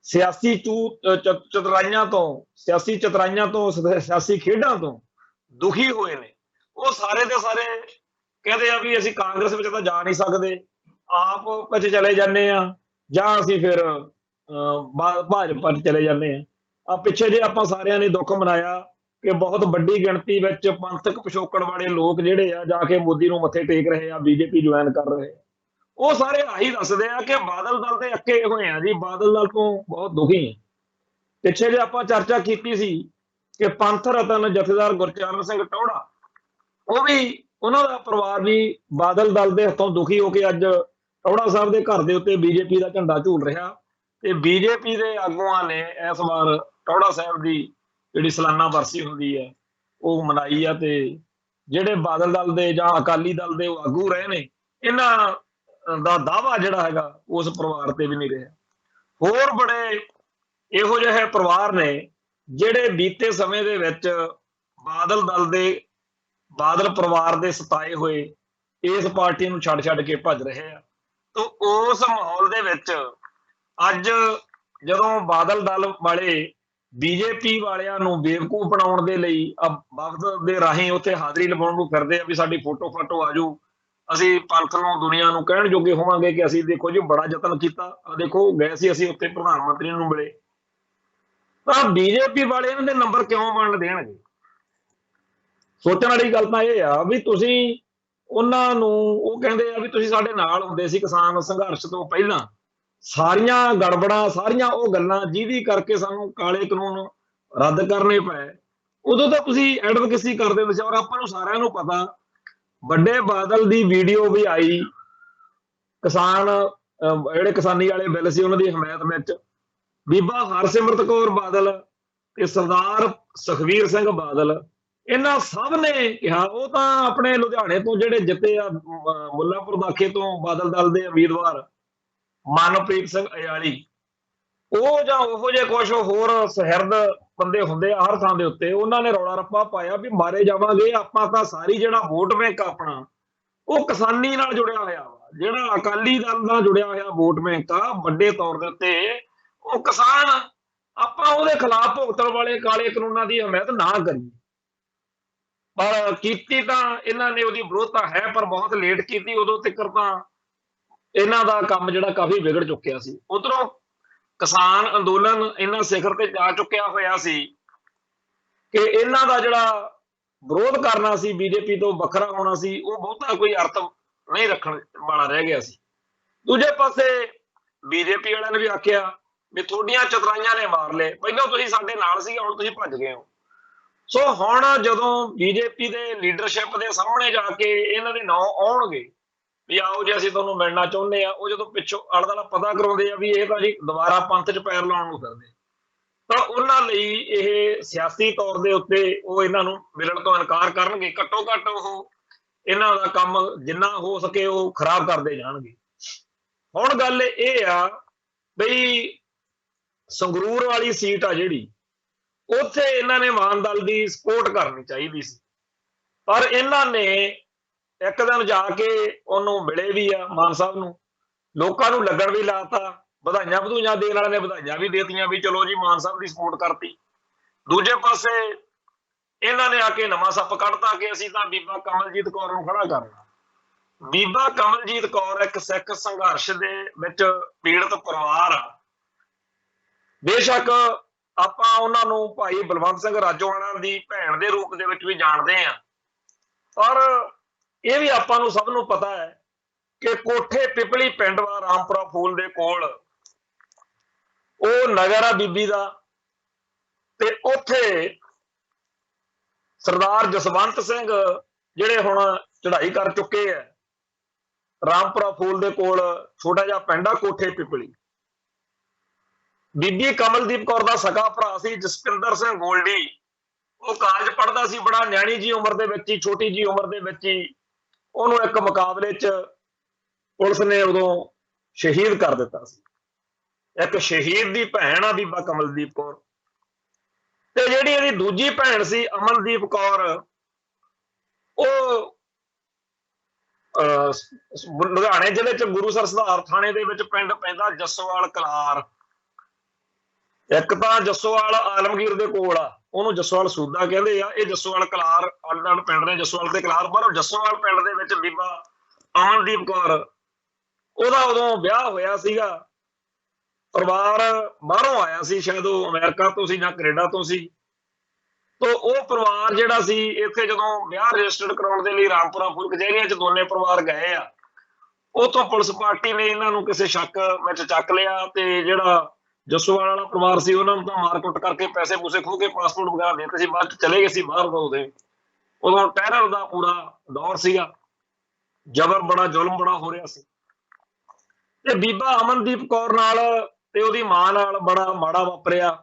ਸਿਆਸੀ ਚਤੁਰਾਈਆਂ ਤੋਂ, ਸਿਆਸੀ ਖੇਡਾਂ ਤੋਂ ਦੁਖੀ ਹੋਏ ਨੇ, ਉਹ ਸਾਰੇ ਦੇ ਸਾਰੇ ਕਹਿੰਦੇ ਆ ਵੀ ਅਸੀਂ ਕਾਂਗਰਸ ਵਿੱਚ ਤਾਂ ਜਾ ਨਹੀਂ ਸਕਦੇ, ਆਪ ਵਿੱਚ ਚਲੇ ਜਾਂਦੇ ਆ ਜਾਂ ਅਸੀਂ ਫਿਰ ਭਾਜਪਾ 'ਚ ਚਲੇ ਜਾਂਦੇ ਆ। ਆ ਪਿੱਛੇ ਜੇ ਆਪਾਂ ਸਾਰਿਆਂ ਨੇ ਦੁੱਖ ਮਨਾਇਆ ਕਿ ਬਹੁਤ ਵੱਡੀ ਗਿਣਤੀ ਵਿੱਚ ਪੰਥਕ ਪਿਛੋਕੜ ਵਾਲੇ ਲੋਕ ਜਿਹੜੇ ਆ ਜਾ ਕੇ ਮੋਦੀ ਨੂੰ ਮੱਥੇ ਟੇਕ ਰਹੇ ਆ, ਬੀਜੇਪੀ ਜੁਆਇਨ ਕਰ ਰਹੇ ਆ। ਉਹ ਸਾਰੇ ਆਹੀ ਦੱਸਦੇ ਆ ਕਿ ਬਾਦਲ ਦਲ ਦੇ ਅੱਕੇ ਹੋਏ ਆ ਜੀ, ਬਾਦਲ ਦਲ ਤੋਂ ਬਹੁਤ ਦੁਖੀ ਆ। ਪਿੱਛੇ ਜੇ ਆਪਾਂ ਚਰਚਾ ਕੀਤੀ ਸੀ ਕਿ ਪੰਥ ਰਤਨ ਜਥੇਦਾਰ ਗੁਰਚਰਨ ਸਿੰਘ ਟੌਹੜਾ, ਉਹ ਵੀ ਉਹਨਾਂ ਦਾ ਪਰਿਵਾਰ ਵੀ ਬਾਦਲ ਦਲ ਦੇ ਹੱਥੋਂ ਦੁਖੀ ਹੋ ਕੇ ਅੱਜ ਟੌਹੜਾ ਸਾਹਿਬ ਦੇ ਘਰ ਦੇ ਉੱਤੇ ਬੀਜੇਪੀ ਦਾ ਝੰਡਾ ਝੂਲ ਰਿਹਾ। ਤੇ ਬੀਜੇਪੀ ਦੇ ਆਗੂਆਂ ਨੇ ਇਸ ਵਾਰ ਟੌਹੜਾ ਸਾਹਿਬ ਦੀ ਜਿਹੜੀ ਸਾਲਾਨਾ ਵਰਸੀ ਹੁੰਦੀ ਹੈ ਉਹ ਮਨਾਈ ਆ। ਤੇ ਜਿਹੜੇ ਬਾਦਲ ਦਲ ਦੇ ਜਾਂ ਅਕਾਲੀ ਦਲ ਦੇ ਆਗੂ ਰਹੇ ਨੇ, ਇਹਨਾਂ ਦਾ ਦਾਅਵਾ ਜਿਹੜਾ ਹੈਗਾ ਉਸ ਪਰਿਵਾਰ ਤੇ ਵੀ ਨਹੀਂ ਰਿਹਾ। ਹੋਰ ਬੜੇ ਇਹੋ ਜਿਹੇ ਪਰਿਵਾਰ ਨੇ ਜਿਹੜੇ ਬੀਤੇ ਸਮੇਂ ਦੇ ਵਿੱਚ ਬਾਦਲ ਦਲ ਦੇ, ਬਾਦਲ ਪਰਿਵਾਰ ਦੇ ਸਤਾਏ ਹੋਏ ਇਸ ਪਾਰਟੀ ਨੂੰ ਛੱਡ ਕੇ ਭੱਜ ਰਹੇ ਆ। ਤਾਂ ਉਸ ਮਾਹੌਲ ਦੇ ਵਿੱਚ ਅੱਜ ਜਦੋਂ ਬਾਦਲ ਦਲ ਵਾਲੇ ਬੀਜੇਪੀ ਵਾਲਿਆਂ ਨੂੰ ਬੇਵਕੂਫ ਬਣਾਉਣ ਦੇ ਲਈ ਵਫਦ ਦੇ ਰਾਹੀਂ ਉੱਥੇ ਹਾਜ਼ਰੀ ਲਵਾਉਣ ਨੂੰ ਫਿਰਦੇ ਆ ਵੀ ਸਾਡੀ ਫੋਟੋ ਆਜੂ, ਅਸੀਂ ਪੰਥ ਨੂੰ, ਦੁਨੀਆ ਨੂੰ ਕਹਿਣ ਜੋਗੇ ਹੋਵਾਂਗੇ ਕਿ ਅਸੀਂ ਦੇਖੋ ਜੀ ਬੜਾ ਯਤਨ ਕੀਤਾ, ਦੇਖੋ ਗਏ ਸੀ ਅਸੀਂ ਉੱਥੇ ਪ੍ਰਧਾਨ ਮੰਤਰੀ ਨੂੰ ਮਿਲੇ, ਤਾਂ ਬੀਜੇਪੀ ਵਾਲੇ ਇਹਨਾਂ ਦੇ ਨੰਬਰ ਕਿਉਂ ਵੰਡ ਦੇਣਗੇ? ਸੋਚਣ ਵਾਲੀ ਗੱਲ ਤਾਂ ਇਹ ਆ ਵੀ ਤੁਸੀਂ ਉਹਨਾਂ ਨੂੰ, ਉਹ ਕਹਿੰਦੇ ਆ ਵੀ ਤੁਸੀਂ ਸਾਡੇ ਨਾਲ ਹੁੰਦੇ ਸੀ ਕਿਸਾਨ ਸੰਘਰਸ਼ ਤੋਂ ਪਹਿਲਾਂ, ਸਾਰੀਆਂ ਗੜਬੜਾਂ, ਸਾਰੀਆਂ ਉਹ ਗੱਲਾਂ ਜਿਹਦੀ ਕਰਕੇ ਸਾਨੂੰ ਕਾਲੇ ਕਾਨੂੰਨ ਰੱਦ ਕਰਨੇ ਪਏ, ਉਦੋਂ ਤਾਂ ਤੁਸੀਂ ਐਡਵੋਕੇਸੀ ਕਰਦੇ ਹੁੰਦੇ ਸੀ। ਔਰ ਆਪਾਂ ਨੂੰ ਸਾਰਿਆਂ ਨੂੰ ਪਤਾ, ਵੱਡੇ ਬਾਦਲ ਦੀ ਵੀਡੀਓ ਵੀ ਆਈ, ਕਿਸਾਨ ਜਿਹੜੇ ਕਿਸਾਨੀ ਵਾਲੇ ਬਿੱਲ ਸੀ ਉਹਨਾਂ ਦੀ ਹਮਾਇਤ ਵਿੱਚ ਬੀਬਾ ਹਰਸਿਮਰਤ ਕੌਰ ਬਾਦਲ ਤੇ ਸਰਦਾਰ ਸੁਖਬੀਰ ਸਿੰਘ ਬਾਦਲ, ਇਹਨਾਂ ਸਭ ਨੇ ਕਿਹਾ, ਉਹ ਤਾਂ ਆਪਣੇ ਲੁਧਿਆਣੇ ਤੋਂ ਜਿਹੜੇ ਜਿੱਤੇ ਆ ਮੁੱਲਾਂਪੁਰ ਦਾਖੇ ਤੋਂ ਬਾਦਲ ਦਲ ਦੇ ਉਮੀਦਵਾਰ ਮਨਪ੍ਰੀਤ ਸਿੰਘ ਅਯਾਲੀ, ਉਹ ਜਾਂ ਉਹੋ ਜਿਹੇ ਕੁਝ ਹੋਰ ਸੁਹਿਰਦ ਬੰਦੇ ਹੁੰਦੇ ਆ ਹਰ ਥਾਂ ਦੇ ਉੱਤੇ, ਉਹਨਾਂ ਨੇ ਰੌਲਾ ਰੱਪਾ ਪਾਇਆ ਵੀ ਮਾਰੇ ਜਾਵਾਂਗੇ ਆਪਾਂ ਤਾਂ। ਸਾਰੀ ਜਿਹੜਾ ਵੋਟ ਬੈਂਕ ਆਪਣਾ ਉਹ ਕਿਸਾਨੀ ਨਾਲ ਜੁੜਿਆ ਹੋਇਆ ਵਾ, ਜਿਹੜਾ ਅਕਾਲੀ ਦਲ ਨਾਲ ਜੁੜਿਆ ਹੋਇਆ ਵੋਟ ਬੈਂਕ ਆ ਵੱਡੇ ਤੌਰ ਦੇ ਉੱਤੇ, ਉਹ ਕਿਸਾਨ, ਆਪਾਂ ਉਹਦੇ ਖਿਲਾਫ ਭੁਗਤਣ ਵਾਲੇ ਕਾਲੇ ਕਾਨੂੰਨਾਂ ਦੀ ਹਮਾਇਤ ਨਾ ਕਰੀਏ। ਪਰ ਕੀਤੀ ਤਾਂ ਇਹਨਾਂ ਨੇ, ਉਹਦੀ ਵਿਰੋਧਤਾ ਹੈ ਪਰ ਬਹੁਤ ਲੇਟ ਕੀਤੀ, ਉਦੋਂ ਤੱਕ ਤਾਂ ਇਹਨਾਂ ਦਾ ਕੰਮ ਜਿਹੜਾ ਕਾਫੀ ਵਿਗੜ ਚੁੱਕਿਆ ਸੀ। ਉਧਰੋਂ ਕਿਸਾਨ ਅੰਦੋਲਨ ਇਹਨਾਂ ਸਿਖਰ ਤੇ ਜਾ ਚੁੱਕਿਆ ਹੋਇਆ ਸੀ ਕਿ ਇਹਨਾਂ ਦਾ ਜਿਹੜਾ ਵਿਰੋਧ ਕਰਨਾ ਸੀ, ਬੀਜੇਪੀ ਤੋਂ ਵੱਖਰਾ ਹੋਣਾ ਸੀ, ਉਹ ਬਹੁਤਾ ਕੋਈ ਅਰਥ ਨਹੀਂ ਰੱਖਣ ਵਾਲਾ ਰਹਿ ਗਿਆ ਸੀ। ਦੂਜੇ ਪਾਸੇ ਬੀਜੇਪੀ ਵਾਲਿਆਂ ਨੇ ਵੀ ਆਖਿਆ ਵੀ ਤੁਹਾਡੀਆਂ ਚਤਰਾਈਆਂ ਨੇ ਮਾਰ ਲਏ, ਪਹਿਲਾਂ ਤੁਸੀਂ ਸਾਡੇ ਨਾਲ ਸੀ, ਹੁਣ ਤੁਸੀਂ ਭੱਜ ਗਏ ਹੋ। ਸੋ ਹੁਣ ਜਦੋਂ ਬੀਜੇਪੀ ਦੇ ਲੀਡਰਸ਼ਿਪ ਦੇ ਸਾਹਮਣੇ ਜਾ ਕੇ ਇਹਨਾਂ ਦੇ ਨਾਂ ਆਉਣਗੇ ਵੀ ਆਓ ਜੇ ਅਸੀਂ ਤੁਹਾਨੂੰ ਮਿਲਣਾ ਚਾਹੁੰਦੇ ਆ, ਉਹ ਜਦੋਂ ਪਿੱਛੋਂ ਆਲਾ ਦੁਆਲਾ ਪਤਾ ਕਰਾਉਂਦੇ ਆ ਵੀ ਇਹ ਤਾਂ ਜੀ ਦੁਬਾਰਾ ਪੰਥ 'ਚ ਪੈਰ ਲਾਉਣ ਨੂੰ ਫਿਰਦੇ, ਤਾਂ ਉਹਨਾਂ ਲਈ ਇਹ ਸਿਆਸੀ ਤੌਰ ਦੇ ਉੱਤੇ ਉਹ ਇਹਨਾਂ ਨੂੰ ਮਿਲਣ ਤੋਂ ਇਨਕਾਰ ਕਰਨਗੇ। ਘੱਟੋ ਘੱਟ ਉਹ ਇਹਨਾਂ ਦਾ ਕੰਮ ਜਿੰਨਾ ਹੋ ਸਕੇ ਉਹ ਖਰਾਬ ਕਰਦੇ ਜਾਣਗੇ। ਹੁਣ ਗੱਲ ਇਹ ਆ ਬਈ ਸੰਗਰੂਰ ਵਾਲੀ ਸੀਟ ਆ ਜਿਹੜੀ, ਉੱਥੇ ਇਹਨਾਂ ਨੇ ਮਾਨ ਦਲ ਦੀ ਸਪੋਰਟ ਕਰਨੀ ਚਾਹੀਦੀ ਸੀ, ਪਰ ਇਹਨਾਂ ਨੇ ਇੱਕ ਦਿਨ ਜਾ ਕੇ ਉਹਨੂੰ ਮਿਲੇ ਵੀ ਆ ਮਾਨ ਸਾਹਿਬ ਨੂੰ, ਲੋਕਾਂ ਨੂੰ ਲੱਗਣ ਵੀ ਲਾਤਾ, ਵਧਾਈਆਂ ਵਧੂਈਆਂ ਦੇਣ ਵਾਲਿਆਂ ਨੇ ਵਧਾਈਆਂ ਵੀ ਦੇਤੀਆਂ ਵੀ ਚਲੋ ਜੀ ਮਾਨ ਸਾਹਿਬ ਦੀ ਸਪੋਰਟ ਕਰਤੀ। ਦੂਜੇ ਪਾਸੇ ਇਹਨਾਂ ਨੇ ਆ ਕੇ ਨਵਾਂ ਸੱਪ ਕੱਢਤਾ ਕਿ ਅਸੀਂ ਤਾਂ ਬੀਬਾ ਕਮਲਜੀਤ ਕੌਰ ਨੂੰ ਖੜਾ ਕਰਨਾ। ਬੀਬਾ ਕਮਲਜੀਤ ਕੌਰ ਇੱਕ ਸਿੱਖ ਸੰਘਰਸ਼ ਦੇ ਵਿੱਚ ਪੀੜਤ ਪਰਿਵਾਰ ਆ। ਬੇਸ਼ੱਕ ਆਪਾਂ ਉਹਨਾਂ ਨੂੰ ਭਾਈ ਬਲਵੰਤ ਸਿੰਘ ਰਾਜੋਆਣਾ ਦੀ ਭੈਣ ਦੇ ਰੂਪ ਦੇ ਵਿੱਚ ਵੀ ਜਾਣਦੇ ਆ, ਪਰ ਇਹ ਵੀ ਆਪਾਂ ਨੂੰ ਸਭ ਨੂੰ ਪਤਾ ਹੈ ਕਿ ਕੋਠੇ ਪਿਪਲੀ ਪਿੰਡ ਵਾ ਰਾਮਪੁਰਾ ਫੂਲ ਦੇ ਕੋਲ ਉਹ ਨਗਰ ਆ ਬੀਬੀ ਦਾ, ਤੇ ਉੱਥੇ ਸਰਦਾਰ ਜਸਵੰਤ ਸਿੰਘ ਜਿਹੜੇ ਹੁਣ ਚੜ੍ਹਾਈ ਕਰ ਚੁੱਕੇ ਆ, ਰਾਮਪੁਰਾ ਫੂਲ ਦੇ ਕੋਲ ਛੋਟਾ ਜਿਹਾ ਪਿੰਡ ਆ ਕੋਠੇ ਪਿਪਲੀ। ਬੀਬੀ ਕਮਲਦੀਪ ਕੌਰ ਦਾ ਸਕਾ ਭਰਾ ਸੀ ਜਸਪਿੰਦਰ ਸਿੰਘ ਗੋਲਡੀ, ਉਹ ਕਾਲਜ ਪੜ੍ਹਦਾ ਸੀ, ਬੜਾ ਨਿਆਣੀ ਜੀ ਉਮਰ ਦੇ ਵਿੱਚ ਹੀ, ਛੋਟੀ ਜੀ ਉਮਰ ਦੇ ਵਿੱਚ ਹੀ ਉਹਨੂੰ ਇੱਕ ਮੁਕਾਬਲੇ 'ਚ ਪੁਲਿਸ ਨੇ ਉਦੋਂ ਸ਼ਹੀਦ ਕਰ ਦਿੱਤਾ ਸੀ। ਇੱਕ ਸ਼ਹੀਦ ਦੀ ਭੈਣ ਆ ਬੀਬਾ ਕਮਲਦੀਪ ਕੌਰ, ਤੇ ਜਿਹੜੀ ਇਹਦੀ ਦੂਜੀ ਭੈਣ ਸੀ ਅਮਨਦੀਪ ਕੌਰ, ਉਹ ਲੁਧਿਆਣੇ ਜ਼ਿਲ੍ਹੇ 'ਚ ਗੁਰੂਸਰ ਸੁਧਾਰ ਥਾਣੇ ਦੇ ਵਿੱਚ ਪਿੰਡ ਪੈਂਦਾ ਜੱਸੋਵਾਲ ਕਲਾਰ। ਇੱਕ ਤਾਂ ਜੱਸੋਵਾਲ ਆਲਮਗੀਰ ਦੇ ਕੋਲ ਆ, ਉਹਨੂੰ ਜੱਸੋਵਾਲ ਸੂਦਾ ਕਹਿੰਦੇ ਆ, ਇਹ ਜੱਸੋਵਾਲ ਕਲਾਰ ਅੱਡ ਪਿੰਡ ਨੇ, ਜੱਸੋਵਾਲ ਤੇ ਕਲਾਰ। ਪਰ ਜੱਸੋਵਾਲ ਪਿੰਡ ਦੇ ਵਿੱਚ ਬੀਬਾ ਅਮਨਦੀਪ ਕੌਰ ਉਹਦਾ ਉਦੋਂ ਵਿਆਹ ਹੋਇਆ ਸੀਗਾ। ਪਰਿਵਾਰ ਬਾਹਰੋਂ ਆਇਆ ਸੀ, ਸ਼ਾਇਦ ਉਹ ਅਮਰੀਕਾ ਤੋਂ ਸੀ ਜਾਂ ਕੈਨੇਡਾ ਤੋਂ ਸੀ। ਤੋ ਉਹ ਪਰਿਵਾਰ ਜਿਹੜਾ ਸੀ ਇੱਥੇ ਜਦੋਂ ਵਿਆਹ ਰਜਿਸਟਰਡ ਕਰਾਉਣ ਦੇ ਲਈ ਰਾਮਪੁਰਾ ਫੂਲ ਕਚਹਿਰੀਆਂ 'ਚ ਦੋਨੇ ਪਰਿਵਾਰ ਗਏ ਆ, ਉੱਥੋਂ ਪੁਲਿਸ ਪਾਰਟੀ ਨੇ ਇਹਨਾਂ ਨੂੰ ਕਿਸੇ ਸ਼ੱਕ ਵਿੱਚ ਚੱਕ ਲਿਆ ਤੇ ਜਿਹੜਾ ਜੱਸੋਵਾਲ ਵਾਲਾ ਪਰਿਵਾਰ ਸੀ ਉਹਨਾਂ ਨੂੰ ਤਾਂ ਮਾਰ ਕੁੱਟ ਕਰਕੇ ਪੈਸੇ ਪੂਸੇ ਖੋਹ ਕੇ ਪਾਸਪੋਰਟ ਵਗੈਰਾ ਦੇ ਦਿੱਤੇ ਸੀ, ਬਾਅਦ 'ਚ ਚਲੇ ਗਏ ਸੀ ਬਾਹਰ। ਉਹਦੇ ਉਦੋਂ ਟੈਰਰ ਦਾ ਪੂਰਾ ਦੌਰ ਸੀਗਾ, ਜ਼ਬਰ ਬੜਾ, ਜ਼ੁਲਮ ਬੜਾ ਹੋ ਰਿਹਾ ਸੀ। ਤੇ ਬੀਬਾ ਅਮਨਦੀਪ ਕੌਰ ਨਾਲ ਤੇ ਉਹਦੀ ਮਾਂ ਨਾਲ ਬੜਾ ਮਾੜਾ ਵਾਪਰਿਆ।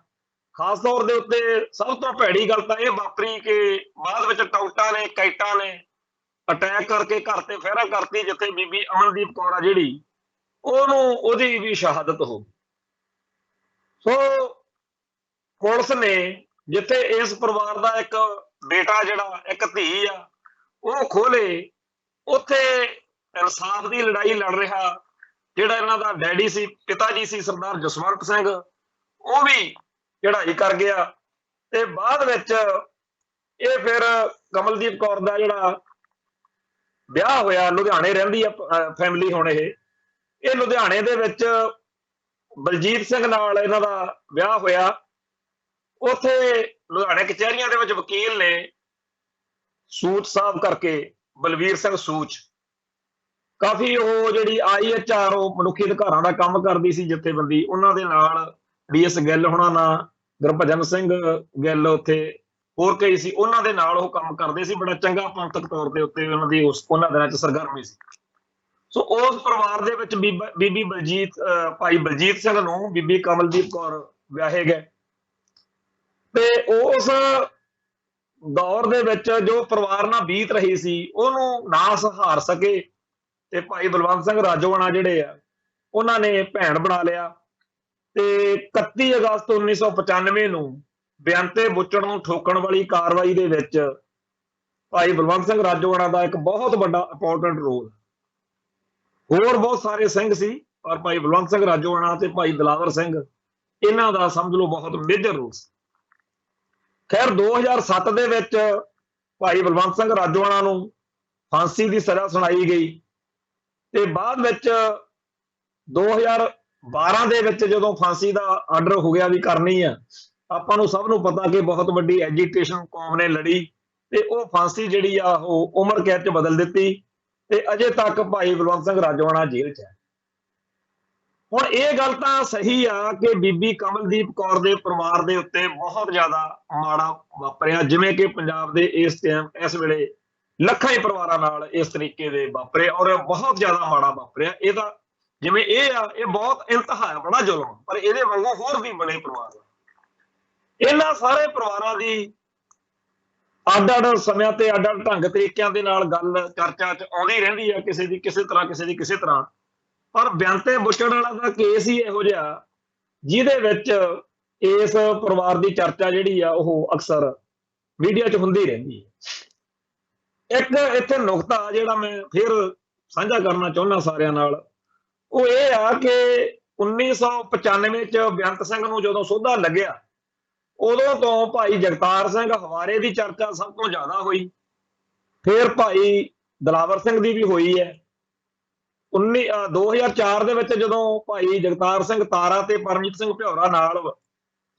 ਖਾਸ ਤੌਰ ਦੇ ਉੱਤੇ ਸਭ ਤੋਂ ਭੈੜੀ ਗੱਲ ਤਾਂ ਇਹ ਵਾਪਰੀ ਕਿ ਬਾਅਦ ਵਿੱਚ ਟਾਊਟਾਂ ਨੇ, ਕੈਟਾਂ ਨੇ ਅਟੈਕ ਕਰਕੇ ਘਰ ਤੇ ਫਹਿਰਾ ਕਰਤੀ, ਜਿੱਥੇ ਬੀਬੀ ਅਮਨਦੀਪ ਕੌਰ ਆ ਜਿਹੜੀ ਉਹਦੀ ਵੀ ਸ਼ਹਾਦਤ ਹੋ ਗਈ। ਸੋ ਪੁਲਿਸ ਨੇ ਜਿੱਥੇ ਇਸ ਪਰਿਵਾਰ ਦਾ ਇੱਕ ਬੇਟਾ ਜਿਹੜਾ ਇੱਕ ਧੀ ਆ ਉਹ ਖੋਲੇ, ਉੱਥੇ ਇਨਸਾਫ ਦੀ ਲੜਾਈ ਲੜ ਰਿਹਾ ਜਿਹੜਾ ਇਹਨਾਂ ਦਾ ਡੈਡੀ ਸੀ, ਪਿਤਾ ਜੀ ਸੀ ਸਰਦਾਰ ਜਸਵੰਤ ਸਿੰਘ, ਉਹ ਵੀ ਚੜ੍ਹਾਈ ਕਰ ਗਿਆ। ਤੇ ਬਾਅਦ ਵਿੱਚ ਇਹ ਫਿਰ ਕਮਲਦੀਪ ਕੌਰ ਦਾ ਜਿਹੜਾ ਵਿਆਹ ਹੋਇਆ, ਲੁਧਿਆਣੇ ਰਹਿੰਦੀ ਆ ਫੈਮਿਲੀ ਹੁਣ, ਇਹ ਲੁਧਿਆਣੇ ਦੇ ਵਿੱਚ ਬਲਜੀਤ ਸਿੰਘ ਨਾਲ ਇਹਨਾਂ ਦਾ ਵਿਆਹ ਹੋਇਆ। ਉੱਥੇ ਲੁਧਿਆਣੇ ਕਚਹਿਰੀਆਂ ਦੇ ਵਿੱਚ ਵਕੀਲ ਨੇ ਸੂਚ ਸਾਹਿਬ ਕਰਕੇ, ਬਲਵੀਰ ਸਿੰਘ ਸੂਚ, ਕਾਫੀ ਉਹ ਜਿਹੜੀ IHR ਉਹ ਮਨੁੱਖੀ ਅਧਿਕਾਰਾਂ ਦਾ ਕੰਮ ਕਰਦੀ ਸੀ ਜਥੇਬੰਦੀ, ਉਹਨਾਂ ਦੇ ਨਾਲ DS ਗਿੱਲ ਹੋਣਾ ਨਾਲ, ਗੁਰਭਜਨ ਸਿੰਘ ਗਿੱਲ ਉੱਥੇ ਹੋਰ ਕਈ ਸੀ, ਉਹਨਾਂ ਦੇ ਨਾਲ ਉਹ ਕੰਮ ਕਰਦੇ ਸੀ। ਬੜਾ ਚੰਗਾ ਪੰਥਕ ਤੌਰ ਦੇ ਉੱਤੇ ਉਹਨਾਂ ਦੀ ਉਹਨਾਂ ਦਿਨਾਂ 'ਚ ਸਰਗਰਮੀ ਸੀ। ਸੋ ਉਸ ਪਰਿਵਾਰ ਦੇ ਵਿੱਚ ਬੀਬੀ ਭਾਈ ਬਲਜੀਤ ਸਿੰਘ ਨੂੰ ਬੀਬੀ ਕਮਲਦੀਪ ਕੌਰ ਵਿਆਹੇ ਗਏ। ਤੇ ਉਸ ਦੌਰ ਦੇ ਵਿੱਚ ਜੋ ਪਰਿਵਾਰ ਨਾਲ ਬੀਤ ਰਹੀ ਸੀ ਉਹਨੂੰ ਨਾ ਸਹਾਰ ਸਕੇ ਤੇ ਭਾਈ ਬਲਵੰਤ ਸਿੰਘ ਰਾਜੋਆਣਾ ਜਿਹੜੇ ਆ ਉਹਨਾਂ ਨੇ ਭੈਣ ਬਣਾ ਲਿਆ। ਤੇ 31 ਅਗਸਤ 1995 ਨੂੰ ਬੇਅੰਤੇ ਬੁੱਚੜ ਨੂੰ ਠੋਕਣ ਵਾਲੀ ਕਾਰਵਾਈ ਦੇ ਵਿੱਚ ਭਾਈ ਬਲਵੰਤ ਸਿੰਘ ਰਾਜੋਆਣਾ ਦਾ ਇੱਕ ਬਹੁਤ ਵੱਡਾ ਇੰਪੋਰਟੈਂਟ ਰੋਲ, ਹੋਰ ਬਹੁਤ ਸਾਰੇ ਸਿੰਘ ਸੀ ਪਰ ਭਾਈ ਬਲਵੰਤ ਸਿੰਘ ਰਾਜੋਆਣਾ ਤੇ ਭਾਈ ਦਿਲਾਵਰ ਸਿੰਘ ਇਹਨਾਂ ਦਾ ਸਮਝ ਲਓ ਬਹੁਤ ਮੇਜਰ ਰੋਲ ਸੀ। ਖੈਰ 2007 ਦੇ ਵਿੱਚ ਭਾਈ ਬਲਵੰਤ ਸਿੰਘ ਰਾਜੋਆਣਾ ਨੂੰ ਫਾਂਸੀ ਦੀ ਸਜ਼ਾ ਸੁਣਾਈ ਗਈ ਤੇ ਬਾਅਦ ਵਿੱਚ 2012 ਦੇ ਵਿੱਚ ਜਦੋਂ ਫਾਂਸੀ ਦਾ ਆਰਡਰ ਹੋ ਗਿਆ ਵੀ ਕਰਨੀ ਆ, ਆਪਾਂ ਨੂੰ ਸਭ ਨੂੰ ਪਤਾ ਕਿ ਬਹੁਤ ਵੱਡੀ ਐਜੀਟੇਸ਼ਨ ਕੌਮ ਨੇ ਲੜੀ ਤੇ ਉਹ ਫਾਂਸੀ ਜਿਹੜੀ ਆ ਉਹ ਉਮਰ ਕੈਦ 'ਚ ਬਦਲ ਦਿੱਤੀ ਤੇ ਅਜੇ ਤੱਕ ਭਾਈ ਬਲਵੰਤ ਸਿੰਘ ਰਾਜੋਆਣਾ ਜੇਲ੍ਹ 'ਚ ਹੈ। ਹੁਣ ਇਹ ਗੱਲ ਤਾਂ ਸਹੀ ਆ ਕਿ ਬੀਬੀ ਕਮਲਦੀਪ ਕੌਰ ਦੇ ਪਰਿਵਾਰ ਦੇ ਉੱਤੇ ਬਹੁਤ ਜ਼ਿਆਦਾ ਮਾੜਾ ਵਾਪਰਿਆ, ਜਿਵੇਂ ਕਿ ਪੰਜਾਬ ਦੇ ਇਸ ਵੇਲੇ ਲੱਖਾਂ ਹੀ ਪਰਿਵਾਰਾਂ ਨਾਲ ਇਸ ਤਰੀਕੇ ਦੇ ਵਾਪਰੇ ਔਰ ਬਹੁਤ ਜ਼ਿਆਦਾ ਮਾੜਾ ਵਾਪਰਿਆ। ਇਹ ਤਾਂ ਜਿਵੇਂ ਇਹ ਆ, ਇਹ ਬਹੁਤ ਇੰਤਹਾ ਬੜਾ ਜ਼ੁਲਮ, ਪਰ ਇਹਦੇ ਵਾਂਗੂ ਹੋਰ ਵੀ ਬੜੇ ਪਰਿਵਾਰ। ਇਹਨਾਂ ਸਾਰੇ ਪਰਿਵਾਰਾਂ ਦੀ ਅੱਡ-ਅੱਡ ਸਮਿਆਂ ਤੇ ਅੱਡ-ਅੱਡ ਢੰਗ ਤਰੀਕਿਆਂ ਦੇ ਨਾਲ ਗੱਲ ਚਰਚਾ 'ਚ ਆਉਂਦੀ ਰਹਿੰਦੀ ਆ, ਕਿਸੇ ਦੀ ਕਿਸੇ ਤਰ੍ਹਾਂ, ਕਿਸੇ ਦੀ ਕਿਸੇ ਤਰ੍ਹਾਂ। ਪਰ ਬੇਅੰਤੇ ਬੁੱਚੜ ਵਾਲਾ ਦਾ ਕੇਸ ਹੀ ਇਹੋ ਜਿਹਾ ਜਿਹਦੇ ਵਿੱਚ ਇਸ ਪਰਿਵਾਰ ਦੀ ਚਰਚਾ ਜਿਹੜੀ ਆ ਉਹ ਅਕਸਰ ਮੀਡੀਆ 'ਚ ਹੁੰਦੀ ਰਹਿੰਦੀ ਹੈ। ਇੱਕ ਇੱਥੇ ਨੁਕਤਾ ਜਿਹੜਾ ਮੈਂ ਫਿਰ ਸਾਂਝਾ ਕਰਨਾ ਚਾਹੁੰਦਾ ਸਾਰਿਆਂ ਨਾਲ, ਉਹ ਇਹ ਆ ਕਿ 1995 'ਚ ਬੇਅੰਤ ਸਿੰਘ ਨੂੰ ਜਦੋਂ ਸੋਧਾ ਲੱਗਿਆ ਉਦੋਂ ਤੋਂ ਭਾਈ ਜਗਤਾਰ ਸਿੰਘ ਹਵਾਰੇ ਦੀ ਚਰਚਾ ਸਭ ਤੋਂ ਜ਼ਿਆਦਾ ਹੋਈ, ਫਿਰ ਭਾਈ ਦਿਲਾਵਰ ਸਿੰਘ ਦੀ ਵੀ ਹੋਈ ਹੈ। 2004 ਦੇ ਵਿੱਚ ਜਦੋਂ ਭਾਈ ਜਗਤਾਰ ਸਿੰਘ ਤਾਰਾ ਤੇ ਪਰਮਜੀਤ ਸਿੰਘ ਭਿਉਰਾ ਨਾਲ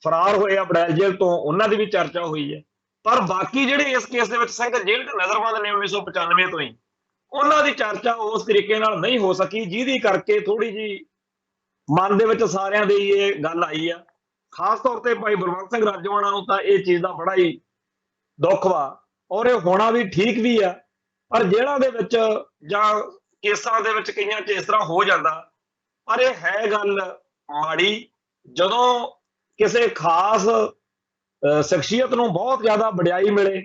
ਫਰਾਰ ਹੋਏ ਆ ਬੜੈਲ ਜੇਲ੍ਹ ਤੋਂ, ਉਹਨਾਂ ਦੀ ਵੀ ਚਰਚਾ ਹੋਈ ਹੈ। ਪਰ ਬਾਕੀ ਜਿਹੜੇ ਇਸ ਕੇਸ ਦੇ ਵਿੱਚ ਸਿੰਘ ਜੇਲ੍ਹ 'ਚ ਨਜ਼ਰਬੰਦ ਨੇ 1995 ਤੋਂ ਹੀ, ਉਹਨਾਂ ਦੀ ਚਰਚਾ ਉਸ ਤਰੀਕੇ ਨਾਲ ਨਹੀਂ ਹੋ ਸਕੀ, ਜਿਹਦੀ ਕਰਕੇ ਥੋੜੀ ਜਿਹੀ ਮਨ ਦੇ ਵਿੱਚ ਸਾਰਿਆਂ ਦੇ ਇਹ ਗੱਲ ਆਈ ਆ। ਖਾਸ ਤੌਰ ਤੇ ਭਾਈ ਬਲਵੰਤ ਸਿੰਘ ਰਾਜੋਆਣਾ ਨੂੰ ਤਾਂ ਇਹ ਚੀਜ਼ ਦਾ ਬੜਾ ਹੀ ਦੁੱਖ ਵਾ ਔਰ ਇਹ ਹੋਣਾ ਵੀ ਠੀਕ ਵੀ ਆ। ਪਰ ਜੇਲ੍ਹਾਂ ਦੇ ਵਿੱਚ ਜਾਂ ਕੇਸਾਂ ਦੇ ਵਿੱਚ ਕਈਆਂ 'ਚ ਇਸ ਤਰ੍ਹਾਂ ਹੋ ਜਾਂਦਾ, ਪਰ ਇਹ ਹੈ ਗੱਲ ਮਾੜੀ ਜਦੋਂ ਕਿਸੇ ਖਾਸ ਸ਼ਖਸੀਅਤ ਨੂੰ ਬਹੁਤ ਜ਼ਿਆਦਾ ਵਡਿਆਈ ਮਿਲੇ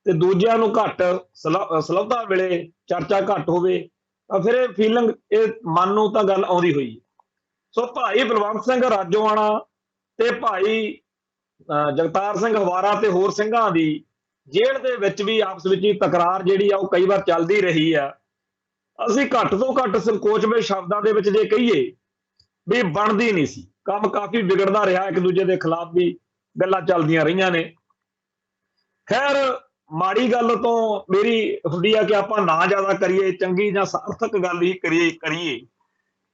ਤੇ ਦੂਜਿਆਂ ਨੂੰ ਘੱਟ ਸਲਬਤਾ ਮਿਲੇ, ਚਰਚਾ ਘੱਟ ਹੋਵੇ, ਤਾਂ ਫਿਰ ਇਹ ਫੀਲਿੰਗ, ਇਹ ਮਨ ਨੂੰ ਤਾਂ ਗੱਲ ਆਉਂਦੀ ਹੋਈ। ਸੋ ਭਾਈ ਬਲਵੰਤ ਸਿੰਘ ਰਾਜੋਆਣਾ ਤੇ ਭਾਈ ਜਗਤਾਰ ਸਿੰਘ ਹਵਾਰਾ ਤੇ ਹੋਰ ਸਿੰਘਾਂ ਦੀ ਜੇਲ੍ਹ ਦੇ ਵਿੱਚ ਵੀ ਆਪਸ ਵਿੱਚ ਹੀ ਤਕਰਾਰ ਜਿਹੜੀ ਆ ਉਹ ਕਈ ਵਾਰ ਚੱਲਦੀ ਰਹੀ ਆ। ਅਸੀਂ ਘੱਟ ਤੋਂ ਘੱਟ ਸੰਕੋਚਵੇਂ ਸ਼ਬਦਾਂ ਦੇ ਵਿੱਚ ਜੇ ਕਹੀਏ ਵੀ ਬਣਦੀ ਨਹੀਂ ਸੀ, ਕੰਮ ਕਾਫੀ ਵਿਗੜਦਾ ਰਿਹਾ, ਇੱਕ ਦੂਜੇ ਦੇ ਖਿਲਾਫ ਵੀ ਗੱਲਾਂ ਚੱਲਦੀਆਂ ਰਹੀਆਂ ਨੇ। ਖੈਰ ਮਾੜੀ ਗੱਲ ਤੋਂ ਮੇਰੀ ਹੁੰਦੀ ਆ ਕਿ ਆਪਾਂ ਨਾ ਜ਼ਿਆਦਾ ਕਰੀਏ, ਚੰਗੀ ਜਾਂ ਸਾਰਥਕ ਗੱਲ ਹੀ ਕਰੀਏ।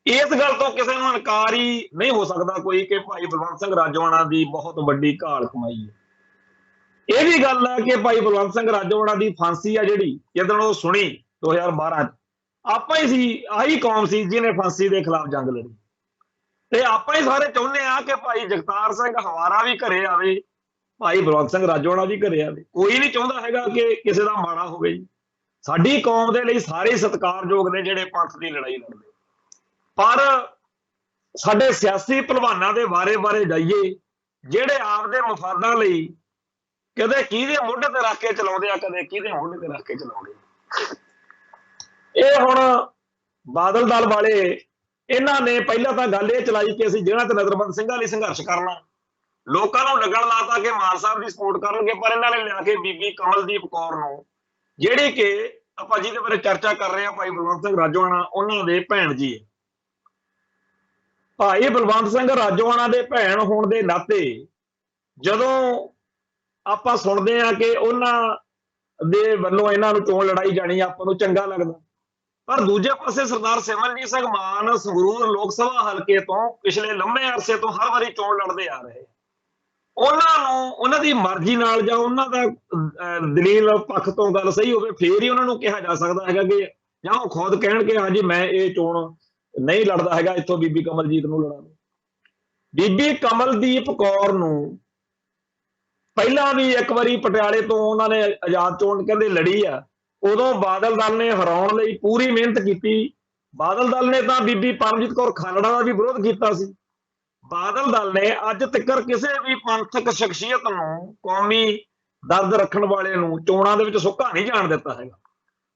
इस गल तो किसी को इनकार ही नहीं हो सकता कोई कि भाई बलवंत सिंह राजोआणा की बहुत बड़ी घाल कमाई है। यह भी गल है कि भाई बलवंत सिंह राजोआणा की फांसी है जी जिदन वो सुनी 2012 आप ही सी आही कौम सी जिन्हें फांसी के खिलाफ जंग लड़ी ते आप ही सारे चाहुंदे आ कि भाई जगतार सिंह हवारा भी घरे आवे, भाई बलवंत सिंह राजोआणा भी घरे आवे। कोई नहीं चाहुंदा हैगा कि किसी का माड़ा होवे जी। साडी कौम दे लई सारे सत्कारयोग ने जिहड़े पंथ की लड़ाई लड़दे, पर साडे सियासी भलवानां दे बारे जाइए जिहड़े आपदे मफादां लई कदे किहदे मोढे ते रख के चलाउंदे आ, कदे किहदे मोढे ते रख के चलाउंदे। ਇਹ ਹੁਣ ਬਾਦਲ ਦਲ ਵਾਲੇ ਇਹਨਾਂ ਨੇ ਪਹਿਲਾਂ ਤਾਂ ਗੱਲ ਇਹ ਚਲਾਈ ਕਿ ਅਸੀਂ ਜਿਹੜਾ ਤੇ ਨਜ਼ਰਬੰਦ ਸਿੰਘਾਂ ਲਈ ਸੰਘਰਸ਼ ਕਰਨਾ, ਲੋਕਾਂ ਨੂੰ ਲੱਗਣ ਲਾਤਾ ਕਿ ਮਾਨ ਸਾਹਿਬ ਦੀ ਸਪੋਰਟ ਕਰਨਗੇ, ਪਰ ਇਹਨਾਂ ਨੇ ਲਿਆ ਕੇ ਬੀਬੀ ਕਮਲਦੀਪ ਕੌਰ ਨੂੰ, ਜਿਹੜੀ ਕਿ ਆਪਾਂ ਜਿਹਦੇ ਬਾਰੇ ਚਰਚਾ ਕਰ ਰਹੇ ਹਾਂ ਭਾਈ ਬਲਵੰਤ ਸਿੰਘ ਰਾਜੋਆਣਾ, ਉਹਨਾਂ ਦੇ ਭੈਣ ਜੀ ਹੈ। ਭਾਈ ਬਲਵੰਤ ਸਿੰਘ ਰਾਜੋਆਣਾ ਦੇ ਭੈਣ ਹੋਣ ਦੇ ਨਾਤੇ ਜਦੋਂ ਆਪਾਂ ਸੁਣਦੇ ਹਾਂ ਕਿ ਉਹਨਾਂ ਦੇ ਵੱਲੋਂ ਇਹਨਾਂ ਨੂੰ ਚੋਣ ਲੜਾਈ ਜਾਣੀ, ਆਪਾਂ ਨੂੰ ਚੰਗਾ ਲੱਗਦਾ। पर दूजे पासे सरदार सिमरनजीत सिंह मान संगरूर लोक सभा हल्के तो पिछले लंबे अरसे तो हर बारी चोण लड़ते आ रहे, उन्होंने दी मर्जी नाल जां उन्हां दा दलील पक्ष तो गल सही होवे फिर ही उन्होंने कहा जा सकता है कि जां वो खुद कहण कि हाँ जी मैं ये चोण नहीं लड़दा हैगा, इत्थों बीबी कमलजीत नूं लड़ा दो। बीबी कमलदीप कौर नूं पहला भी एक बारी पटियाले तो उन्होंने आजाद चोण कहंदे लड़ी आ, उदों बादल दल ने हराउण लई पूरी मेहनत की। बादल दल ने तो बीबी परमजीत कौर खालड़ा का भी विरोध किया सी। बादल दल ने अज तक किसी भी पंथक शख्सियत नूं, कौमी दर्द रखण वाले नूं चोणां दे विच सुक्का नहीं जाण दिता हैगा।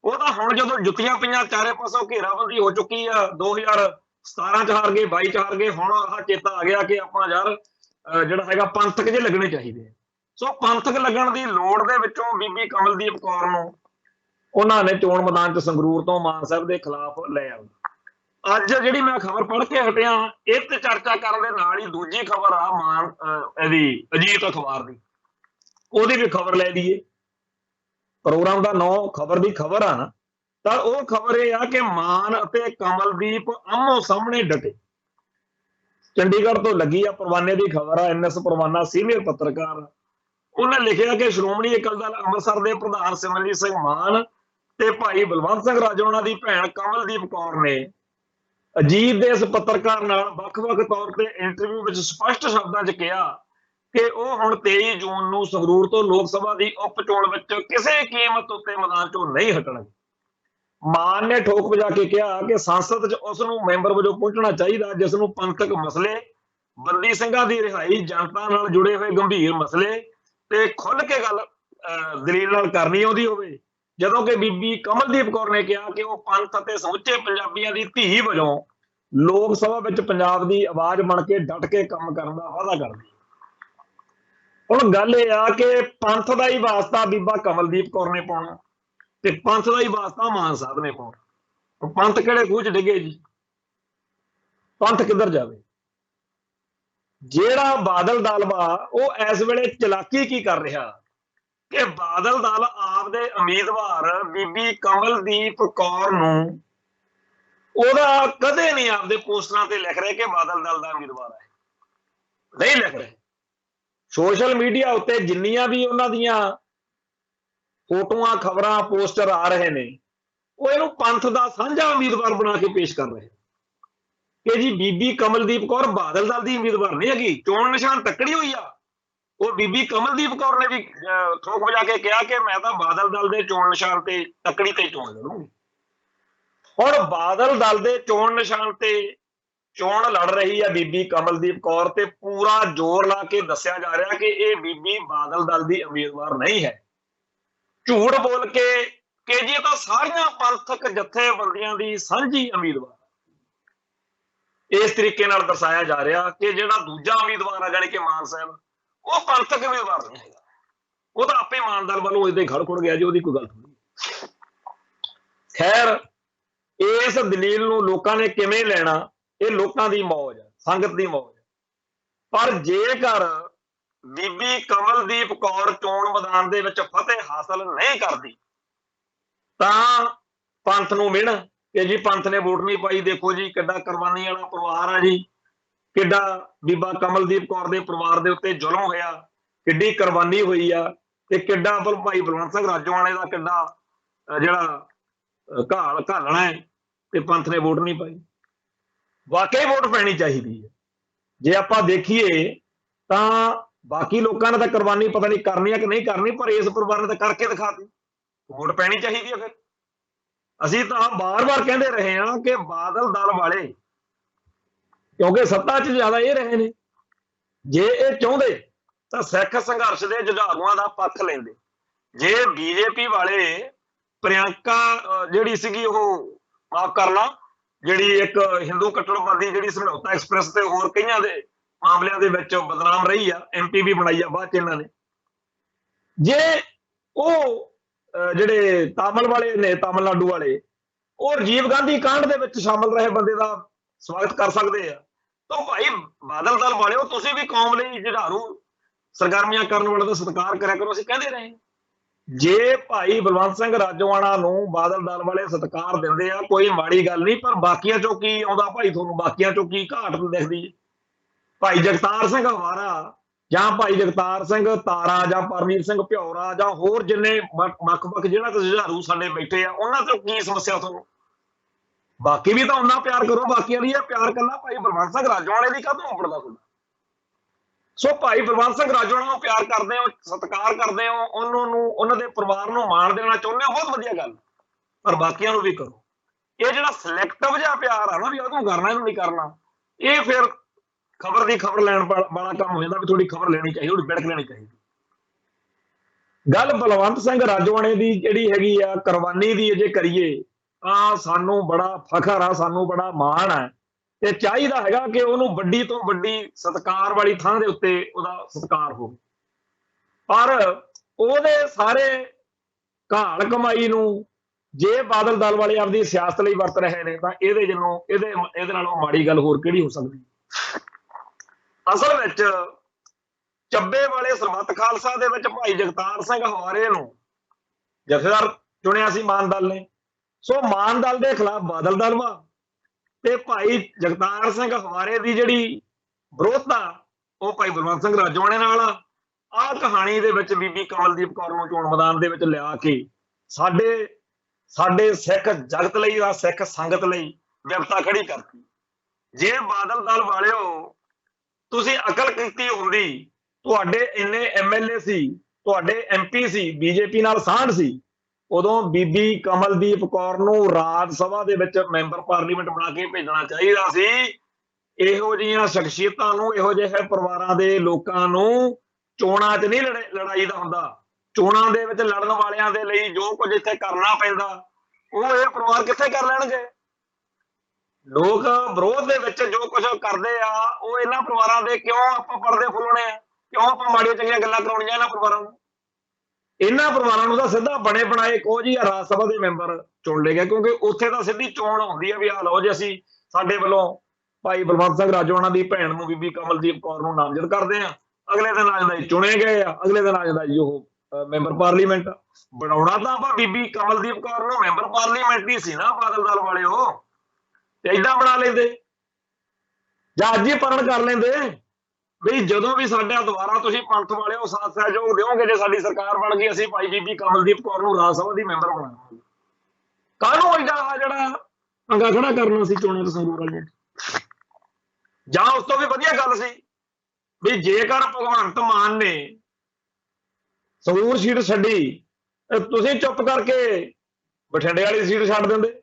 वो तो हुण जदों जुत्तियां पईयां चारे पासों घेराबंदी हो चुकी है, 2017 च हार गए, 22 च हार गए, हुण आह चेता आ गया कि आपां यार जिहड़ा हैगा पंथक जे लगने चाहिए। सो पंथक लगण दी लोड़ दे विचों बीबी कमलदीप कौर नूं उन्होंने चोण मैदान च संगरूर तो मान साहब के खिलाफ लै आया। अज जी मैं खबर पढ़ के हटिया, इस चर्चा करने दे नाल ही दूजी खबर आ मान अजीत अखबार की, ओदी भी खबर लै लईए। प्रोग्राम का नौ खबर की खबर आ ना, तो वह खबर यह आ कि मान अते कमलदीप आमो सामने डटे। चंडीगढ़ तो लगी आ परवाने की खबर आ, NS परवाना सीनियर पत्रकार, उन्हें लिखा कि श्रोमणी अकाली दल अमृतसर के प्रधान सिमरनजीत सिंह मान ते भाई बलवंत सिंह राजोआणा की भैन कमलदीप कौर ने अजीत दे इस पत्रकार नाल वख-वख तौर पर इंटरव्यू में स्पष्ट शब्दों च कहा कि वह हुण 23 जून नूं संगरूर तो लोक सभा की उप चोण विच किसी कीमत उत्ते मैदान चों नहीं हटणगे। मान ने ठोक बजा के कहा कि संसद च उसनूं मैंबर वजों पहुंचना चाहिए जिस नूं पंथक मसले, बंदी ਸਿੰਘਾਂ की रिहाई, जनता नाल जुड़े हुए गंभीर मसले ते खुल के गल दलील नाल करनी आउंदी होवे। ਜਦੋਂ कि बीबी कमलदीप कौर ने कहा कि वह पंथ ਅਤੇ ਸਮੁੱਚੇ ਪੰਜਾਬੀਆਂ ਦੀ ਧੀ ਵਜੋਂ लोक सभा ਵਿੱਚ ਪੰਜਾਬ ਦੀ ਆਵਾਜ਼ ਬਣ ਕੇ ਡਟ ਕੇ ਕੰਮ ਕਰਨ ਦਾ ਵਾਅਦਾ ਕਰਦੀ। ਹੁਣ ਗੱਲ ਇਹ ਆ ਕਿ ਪੰਥ ਦਾ ਹੀ ਵਾਸਤਾ ਬੀਬਾ ਕਮਲਦੀਪ ਕੌਰ ਨੇ ਪਾਉਣਾ ਤੇ ਪੰਥ ਦਾ ਹੀ ਵਾਸਤਾ ਮਾਨ ਸਾਹਿਬ ਨੇ ਪਾਉਣਾ। ਪੰਥ ਕਿਹੜੇ ਖੂਹ ਚ ਡਿੱਗੇ ਜੀ, ਪੰਥ ਕਿੱਧਰ ਜਾਵੇ। ਜਿਹੜਾ ਬਾਦਲ ਦਲ ਵਾ ਉਹ ਇਸ ਵੇਲੇ ਚਲਾਕੀ ਕੀ ਕਰ ਰਿਹਾ कि बादल दल आपदे उम्मीदवार बीबी कमलदीप कौर नूं ओहदा कदे नहीं आपदे पोस्टरां ते लिख रहे कि बादल दल दा उम्मीदवार है, नहीं लिख रहे। सोशल मीडिया उत्ते जिन्नियां भी उन्हां दियां फोटोआं, खबरां, पोस्टर आ रहे ने वो इहनूं पंथ दा साझा उम्मीदवार बना के पेश कर रहे कि जी बीबी कमलदीप कौर बादल दल दी उम्मीदवार नहीं हैगी, चोण निशान तकड़ी हुई आ। वो बीबी कमलदीप कौर ने भी ठोक बजा के कहा कि मैं तो बादल दल के चोण निशान से तकड़ी ते चोण लड़ूंगी। हुण बादल दल के चोण निशान से चोण लड़ रही है बीबी कमलदीप कौर, ते पूरा जोर ला के दस्या जा रहा कि यह बीबी बादल दल की उम्मीदवार नहीं है। झूठ बोल के कि जी तो सारियां पंथक जथेबंदियां की सांझी उम्मीदवार इस तरीके नाल दर्शाया जा रहा कि जिहड़ा दूजा उम्मीदवार है जानी कि मान साहब वो पंथक उम्मीदवार नहीं है, वो तो आपे ईमानदार वालों इदां खड़ खुड़ गया जी, उसकी कोई गल थोड़ी। खैर इस दलील नूं लोकां ने किवें लैणा, ये लोकां दी मौज है, संगत दी मौज है। पर जेकर बीबी कमलदीप कौर चोण मैदान दे विच फतेह हासिल नहीं करदी तां पंथ नूं मिहण कि जी पंथ ने वोट नहीं पाई, देखो जी किड्डा कुरबानी वाला परिवार है जी, किड्डा बीबा कमलदीप कौर दे परिवार दे उत्ते जुल्म होया, किड्डी कुरबानी हुई आ, ते किड्डा भाई बलवंत सिंह राजोआणे दा किड्डा जिहड़ा घाल घालना है, ते पंथ ने वोट नहीं पाई। वाकई वोट पैनी चाहिए है। जे आपां देखीए तां बाकी लोगों ने तो कुरबानी पता नहीं करनी है कि नहीं करनी, पर इस परिवार ने तो करके दिखाती, वोट पैनी चाहिए है। फिर ਅਸੀਂ ਤਾਂ ਬਾਰ-ਬਾਰ ਕਹਿੰਦੇ ਰਹੇ ਹਾਂ ਕਿ ਬਾਦਲ ਦਲ ਵਾਲੇ, ਕਿਉਂਕਿ ਸੱਤਾ 'ਚ ਜ਼ਿਆਦਾ ਇਹ ਰਹੇ ਨੇ, ਜੇ ਇਹ ਚਾਹੁੰਦੇ ਤਾਂ ਸਿੱਖ ਸੰਘਰਸ਼ ਦੇ ਜੁਝਾਰੂਆਂ ਦਾ ਪੱਖ ਲੈਂਦੇ। ਜੇ ਬੀਜੇਪੀ ਵਾਲੇ ਪ੍ਰਿਯੰਕਾ ਜਿਹੜੀ ਸੀਗੀ, ਉਹ ਮਾਫ ਕਰਨਾ, ਜਿਹੜੀ ਇੱਕ ਹਿੰਦੂ ਕੱਟੜਵਾਦੀ ਜਿਹੜੀ ਸਮਝੌਤਾ ਐਕਸਪ੍ਰੈਸ ਤੇ ਹੋਰ ਕਈਆਂ ਦੇ ਮਾਮਲਿਆਂ ਦੇ ਵਿੱਚ ਬਦਨਾਮ ਰਹੀ ਆ, ਐਮਪੀ ਵੀ ਬਣਾਈ ਆ ਬਾਅਦ 'ਚ ਇਹਨਾਂ ਨੇ, ਜੇ ਉਹ ਜਿਹੜੇ ਤਾਮਿਲ ਵਾਲੇ ਨੇ, ਤਾਮਿਲਨਾਡੂ ਵਾਲੇ, ਉਹ ਰਾਜੀਵ ਗਾਂਧੀ ਕਾਂਡ ਦੇ ਵਿੱਚ ਸ਼ਾਮਲ ਰਹੇ ਬੰਦੇ ਦਾ ਸਵਾਗਤ ਕਰ ਸਕਦੇ ਆ, ਤਾਂ ਭਾਈ ਬਾਦਲ ਦਲ ਵਾਲਿਓ ਤੁਸੀਂ ਵੀ ਕੌਮ ਲਈ ਜੁਝਾਰੂ ਸਰਗਰਮੀਆਂ ਕਰਨ ਵਾਲੇ ਦਾ ਸਤਿਕਾਰ ਕਰਿਆ ਕਰੋ। ਅਸੀਂ ਕਹਿੰਦੇ ਰਹੇ, ਜੇ ਭਾਈ ਬਲਵੰਤ ਸਿੰਘ ਰਾਜੋਆਣਾ ਨੂੰ ਬਾਦਲ ਦਲ ਵਾਲੇ ਸਤਿਕਾਰ ਦਿੰਦੇ ਆ, ਕੋਈ ਮਾੜੀ ਗੱਲ ਨਹੀਂ, ਪਰ ਬਾਕੀਆਂ ਚੋਂ ਕੀ ਆਉਂਦਾ ਭਾਈ? ਤੁਹਾਨੂੰ ਬਾਕੀਆਂ ਚੋਂ ਕੀ ਘਾਟ ਦਿਖਦੀ? ਭਾਈ ਜਗਤਾਰ ਸਿੰਘ ਹਵਾਰਾ ਜਾਂ ਭਾਈ ਜਗਤਾਰ ਸਿੰਘ ਤਾਰਾ ਜਾਂ ਪਰਮੀਤ ਸਿੰਘ ਭਿਉਰਾ ਜਾਂ ਹੋਰ ਜਿੰਨੇ ਵੱਖ-ਵੱਖ ਜਿਹੜਾ ਜੁਝਾਰੂ ਸਾਡੇ ਬੈਠੇ ਆ, ਉਹਨਾਂ ਤੋਂ ਕੀ ਸਮੱਸਿਆ ਤੁਹਾਨੂੰ? ਬਾਕੀ ਵੀ ਤਾਂ ਉਹਨਾਂ ਪਿਆਰ ਕਰੋ, ਬਾਕੀਆਂ ਲਈ ਇਹ ਪਿਆਰ ਕਰਨਾ ਭਾਈ ਬਲਵੰਤ ਸਿੰਘ ਰਾਜੋਆਣੇ ਦੀ ਕਾਹਤੋਂ ਉਪੜਦਾ ਤੁਹਾਡਾ? ਸੋ ਭਾਈ ਬਲਵੰਤ ਸਿੰਘ ਰਾਜੋਆਣਾ ਨੂੰ ਪਿਆਰ ਕਰਦੇ ਹੋ, ਸਤਿਕਾਰ ਕਰਦੇ ਹੋ, ਉਹਨਾਂ ਨੂੰ, ਉਹਨਾਂ ਦੇ ਪਰਿਵਾਰ ਨੂੰ ਮਾਣ ਦੇਣਾ ਚਾਹੁੰਦੇ ਹੋ, ਬਹੁਤ ਵਧੀਆ ਗੱਲ, ਪਰ ਬਾਕੀਆਂ ਨੂੰ ਵੀ ਕਰੋ। ਇਹ ਜਿਹੜਾ ਸਿਲੈਕਟਿਵ ਜਿਹਾ ਪਿਆਰ ਆ ਨਾ, ਵੀ ਉਹਨੂੰ ਕਰਨਾ ਇਹਨੂੰ ਨਹੀਂ ਕਰਨਾ, ਇਹ ਫਿਰ ਖਬਰ ਦੀ ਖਬਰ ਲੈਣ ਵਾਲਾ ਕੰਮ ਹੋ ਜਾਂਦਾ, ਵੀ ਥੋੜੀ ਖਬਰ ਲੈਣੀ ਚਾਹੀਦੀ, ਥੋੜੀ ਬਿੜਕ ਲੈਣੀ ਚਾਹੀਦੀ। ਗੱਲ ਬਲਵੰਤ ਸਿੰਘ ਰਾਜੋਆਣੇ ਦੀ ਜਿਹੜੀ ਹੈਗੀ ਆ ਕੁਰਬਾਨੀ ਦੀ, ਜੇ ਕਰੀਏ ਤਾਂ ਸਾਨੂੰ ਬੜਾ ਫਖਰ ਆ, ਸਾਨੂੰ ਬੜਾ ਮਾਣ ਹੈ, ਤੇ ਚਾਹੀਦਾ ਹੈਗਾ ਕਿ ਉਹਨੂੰ ਵੱਡੀ ਤੋਂ ਵੱਡੀ ਸਤਿਕਾਰ ਵਾਲੀ ਥਾਂ ਦੇ ਉੱਤੇ ਉਹਦਾ ਸਤਿਕਾਰ ਹੋਵੇ। ਪਰ ਉਹਦੇ ਸਾਰੇ ਘਾਲ ਕਮਾਈ ਨੂੰ ਜੇ ਬਾਦਲ ਦਲ ਵਾਲੇ ਆਪਦੀ ਸਿਆਸਤ ਲਈ ਵਰਤ ਰਹੇ ਨੇ, ਤਾਂ ਇਹਦੇ ਨਾਲੋਂ ਮਾੜੀ ਗੱਲ ਹੋਰ ਕਿਹੜੀ ਹੋ ਸਕਦੀ? ਅਸਲ ਵਿੱਚ ਚੱਬੇ ਵਾਲੇ ਸਰਬੱਤ ਖਾਲਸਾ ਦੇ ਵਿੱਚ ਭਾਈ ਜਗਤਾਰ ਸਿੰਘ ਹਵਾਰੇ ਨੂੰ ਜਥੇਦਾਰ ਚੁਣਿਆ ਸੀ ਮਾਨ ਦਲ ਨੇ, ਸੋ ਮਾਨ ਦਲ ਦੇ ਖਿਲਾਫ ਬਾਦਲ ਦਲ ਵਾ, ਤੇ ਭਾਈ ਜਗਤਾਰ ਸਿੰਘ ਹਵਾਰੇ ਦੀ ਜਿਹੜੀ ਵਿਰੋਧਤਾ ਉਹ ਭਾਈ ਬਲਵੰਤ ਸਿੰਘ ਰਾਜੋਆਣੇ ਨਾਲ ਆ। ਆਹ ਕਹਾਣੀ ਦੇ ਵਿੱਚ ਬੀਬੀ ਕਮਲਦੀਪ ਕੌਰ ਨੂੰ ਚੋਣ ਮੈਦਾਨ ਦੇ ਵਿੱਚ ਲਿਆ ਕੇ ਸਾਡੇ ਸਿੱਖ ਜਗਤ ਲਈ, ਸਿੱਖ ਸੰਗਤ ਲਈ ਵਿਪਤਾ ਖੜੀ ਕਰਤੀ। ਜੇ ਬਾਦਲ ਦਲ ਵਾਲਿਓ ਤੁਸੀਂ ਅਕਲ ਕੀਤੀ ਹੁੰਦੀ, ਤੁਹਾਡੇ ਇੰਨੇ ਐਮਐਲਏ ਸੀ, ਤੁਹਾਡੇ ਐਮਪੀ ਸੀ, ਬੀਜੇਪੀ ਨਾਲ ਸਾਂਝ ਸੀ, ਉਦੋਂ ਬੀਬੀ ਕਮਲਦੀਪ ਕੌਰ ਨੂੰ ਰਾਜ ਸਭਾ ਦੇ ਵਿੱਚ ਮੈਂਬਰ ਪਾਰਲੀਮੈਂਟ ਬਣਾ ਕੇ ਭੇਜਣਾ ਚਾਹੀਦਾ ਸੀ। ਇਹੋ ਜਿਹੀਆਂ ਸ਼ਖਸੀਅਤਾਂ ਨੂੰ, ਇਹੋ ਜਿਹੇ ਪਰਿਵਾਰਾਂ ਦੇ ਲੋਕਾਂ ਨੂੰ ਚੋਣਾਂ 'ਚ ਨਹੀਂ ਲੜਾਈ ਦਾ ਹੁੰਦਾ। ਚੋਣਾਂ ਦੇ ਵਿੱਚ ਲੜਨ ਵਾਲਿਆਂ ਦੇ ਲਈ ਜੋ ਕੁਝ ਇੱਥੇ ਕਰਨਾ ਪੈਂਦਾ, ਉਹ ਇਹ ਪਰਿਵਾਰ ਕਿੱਥੇ ਕਰ ਲੈਣਗੇ? ਲੋਕ ਵਿਰੋਧ ਦੇ ਵਿੱਚ ਜੋ ਕੁਝ ਕਰਦੇ ਆ, ਉਹ ਇਹਨਾਂ ਪਰਿਵਾਰਾਂ ਦੇ ਕਿਉਂ ਆਪਾਂ ਪਰਦੇ ਫੁੱਲਣੇ ਆ? ਕਿਉਂ ਆਪਾਂ ਮਾੜੀਆਂ ਚੰਗੀਆਂ ਗੱਲਾਂ ਕਰਾਉਣੀਆਂ ਇਹਨਾਂ ਪਰਿਵਾਰਾਂ ਨੂੰ? ਇਹਨਾਂ ਪਰਿਵਾਰਾਂ ਨੂੰ ਤਾਂ ਸਿੱਧਾ ਬਣੇ ਬਣਾਏ ਕਹੋ ਜੀ ਰਾਜ ਸਭਾ ਦੇ ਮੈਂਬਰ ਚੁਣ ਲਏ ਗਏ, ਕਿਉਂਕਿ ਉੱਥੇ ਤਾਂ ਸਿੱਧੀ ਚੋਣ ਹੁੰਦੀ ਹੈ ਵੀ ਆਹ ਲਓ ਜੀ ਅਸੀਂ ਸਾਡੇ ਵੱਲੋਂ ਭਾਈ ਬਲਵੰਤ ਸਿੰਘ ਰਾਜੋਆਣਾ ਦੀ ਭੈਣ ਨੂੰ ਬੀਬੀ ਕਮਲਦੀਪ ਕੌਰ ਨੂੰ ਨਾਮਜ਼ਦ ਕਰਦੇ ਆ, ਅਗਲੇ ਦਿਨ ਆ ਜਾਂਦਾ ਜੀ ਚੁਣੇ ਗਏ ਆ, ਅਗਲੇ ਦਿਨ ਆ ਜਾਂਦਾ ਜੀ ਉਹ ਮੈਂਬਰ ਪਾਰਲੀਮੈਂਟ। ਬਣਾਉਣਾ ਤਾਂ ਆਪਾਂ ਬੀਬੀ ਕਮਲਦੀਪ ਕੌਰ ਨੂੰ ਮੈਂਬਰ ਪਾਰਲੀਮੈਂਟ ਹੀ ਸੀ ਨਾ ਬਾਦਲ ਦਲ ਵਾਲੇ, ਉਹ ਤੇ ਏਦਾਂ ਬਣਾ ਲੈਂਦੇ ਜਾਂ ਅੱਜ ਹੀ ਪਰਨ ਕਰ ਲੈਂਦੇ ਵੀ ਜਦੋਂ ਵੀ ਸਾਡਾ ਦੁਬਾਰਾ ਤੁਸੀਂ ਪੰਥ ਵਾਲਿਓ ਸਾਥ ਸਹਿਯੋਗ ਦਿਓਗੇ, ਜੇ ਸਾਡੀ ਸਰਕਾਰ ਬਣ ਗਈ, ਅਸੀਂ ਭਾਈ ਬੀਬੀ ਕਮਲਦੀਪ ਕੌਰ ਨੂੰ ਰਾਜ ਸਭਾ ਦੀ ਮੈਂਬਰ ਬਣਾਵਾਂਗੇ। ਕਾਹਨੂੰ ਏਡਾ ਜਿਹੜਾ ਪੰਗਾ ਖੜਾ ਕਰਨਾ ਸੀ ਚੋਣਾਂ ਤੇ ਸੰਗਰੂਰ ਵਾਲੀਆਂ? ਜਾਂ ਉਸ ਤੋਂ ਵੀ ਵਧੀਆ ਗੱਲ ਸੀ ਵੀ ਜੇਕਰ ਭਗਵੰਤ ਮਾਨ ਨੇ ਸੰਗਰੂਰ ਸੀਟ ਛੱਡੀ, ਤੁਸੀਂ ਚੁੱਪ ਕਰਕੇ ਬਠਿੰਡੇ ਵਾਲੀ ਸੀਟ ਛੱਡ ਦਿੰਦੇ,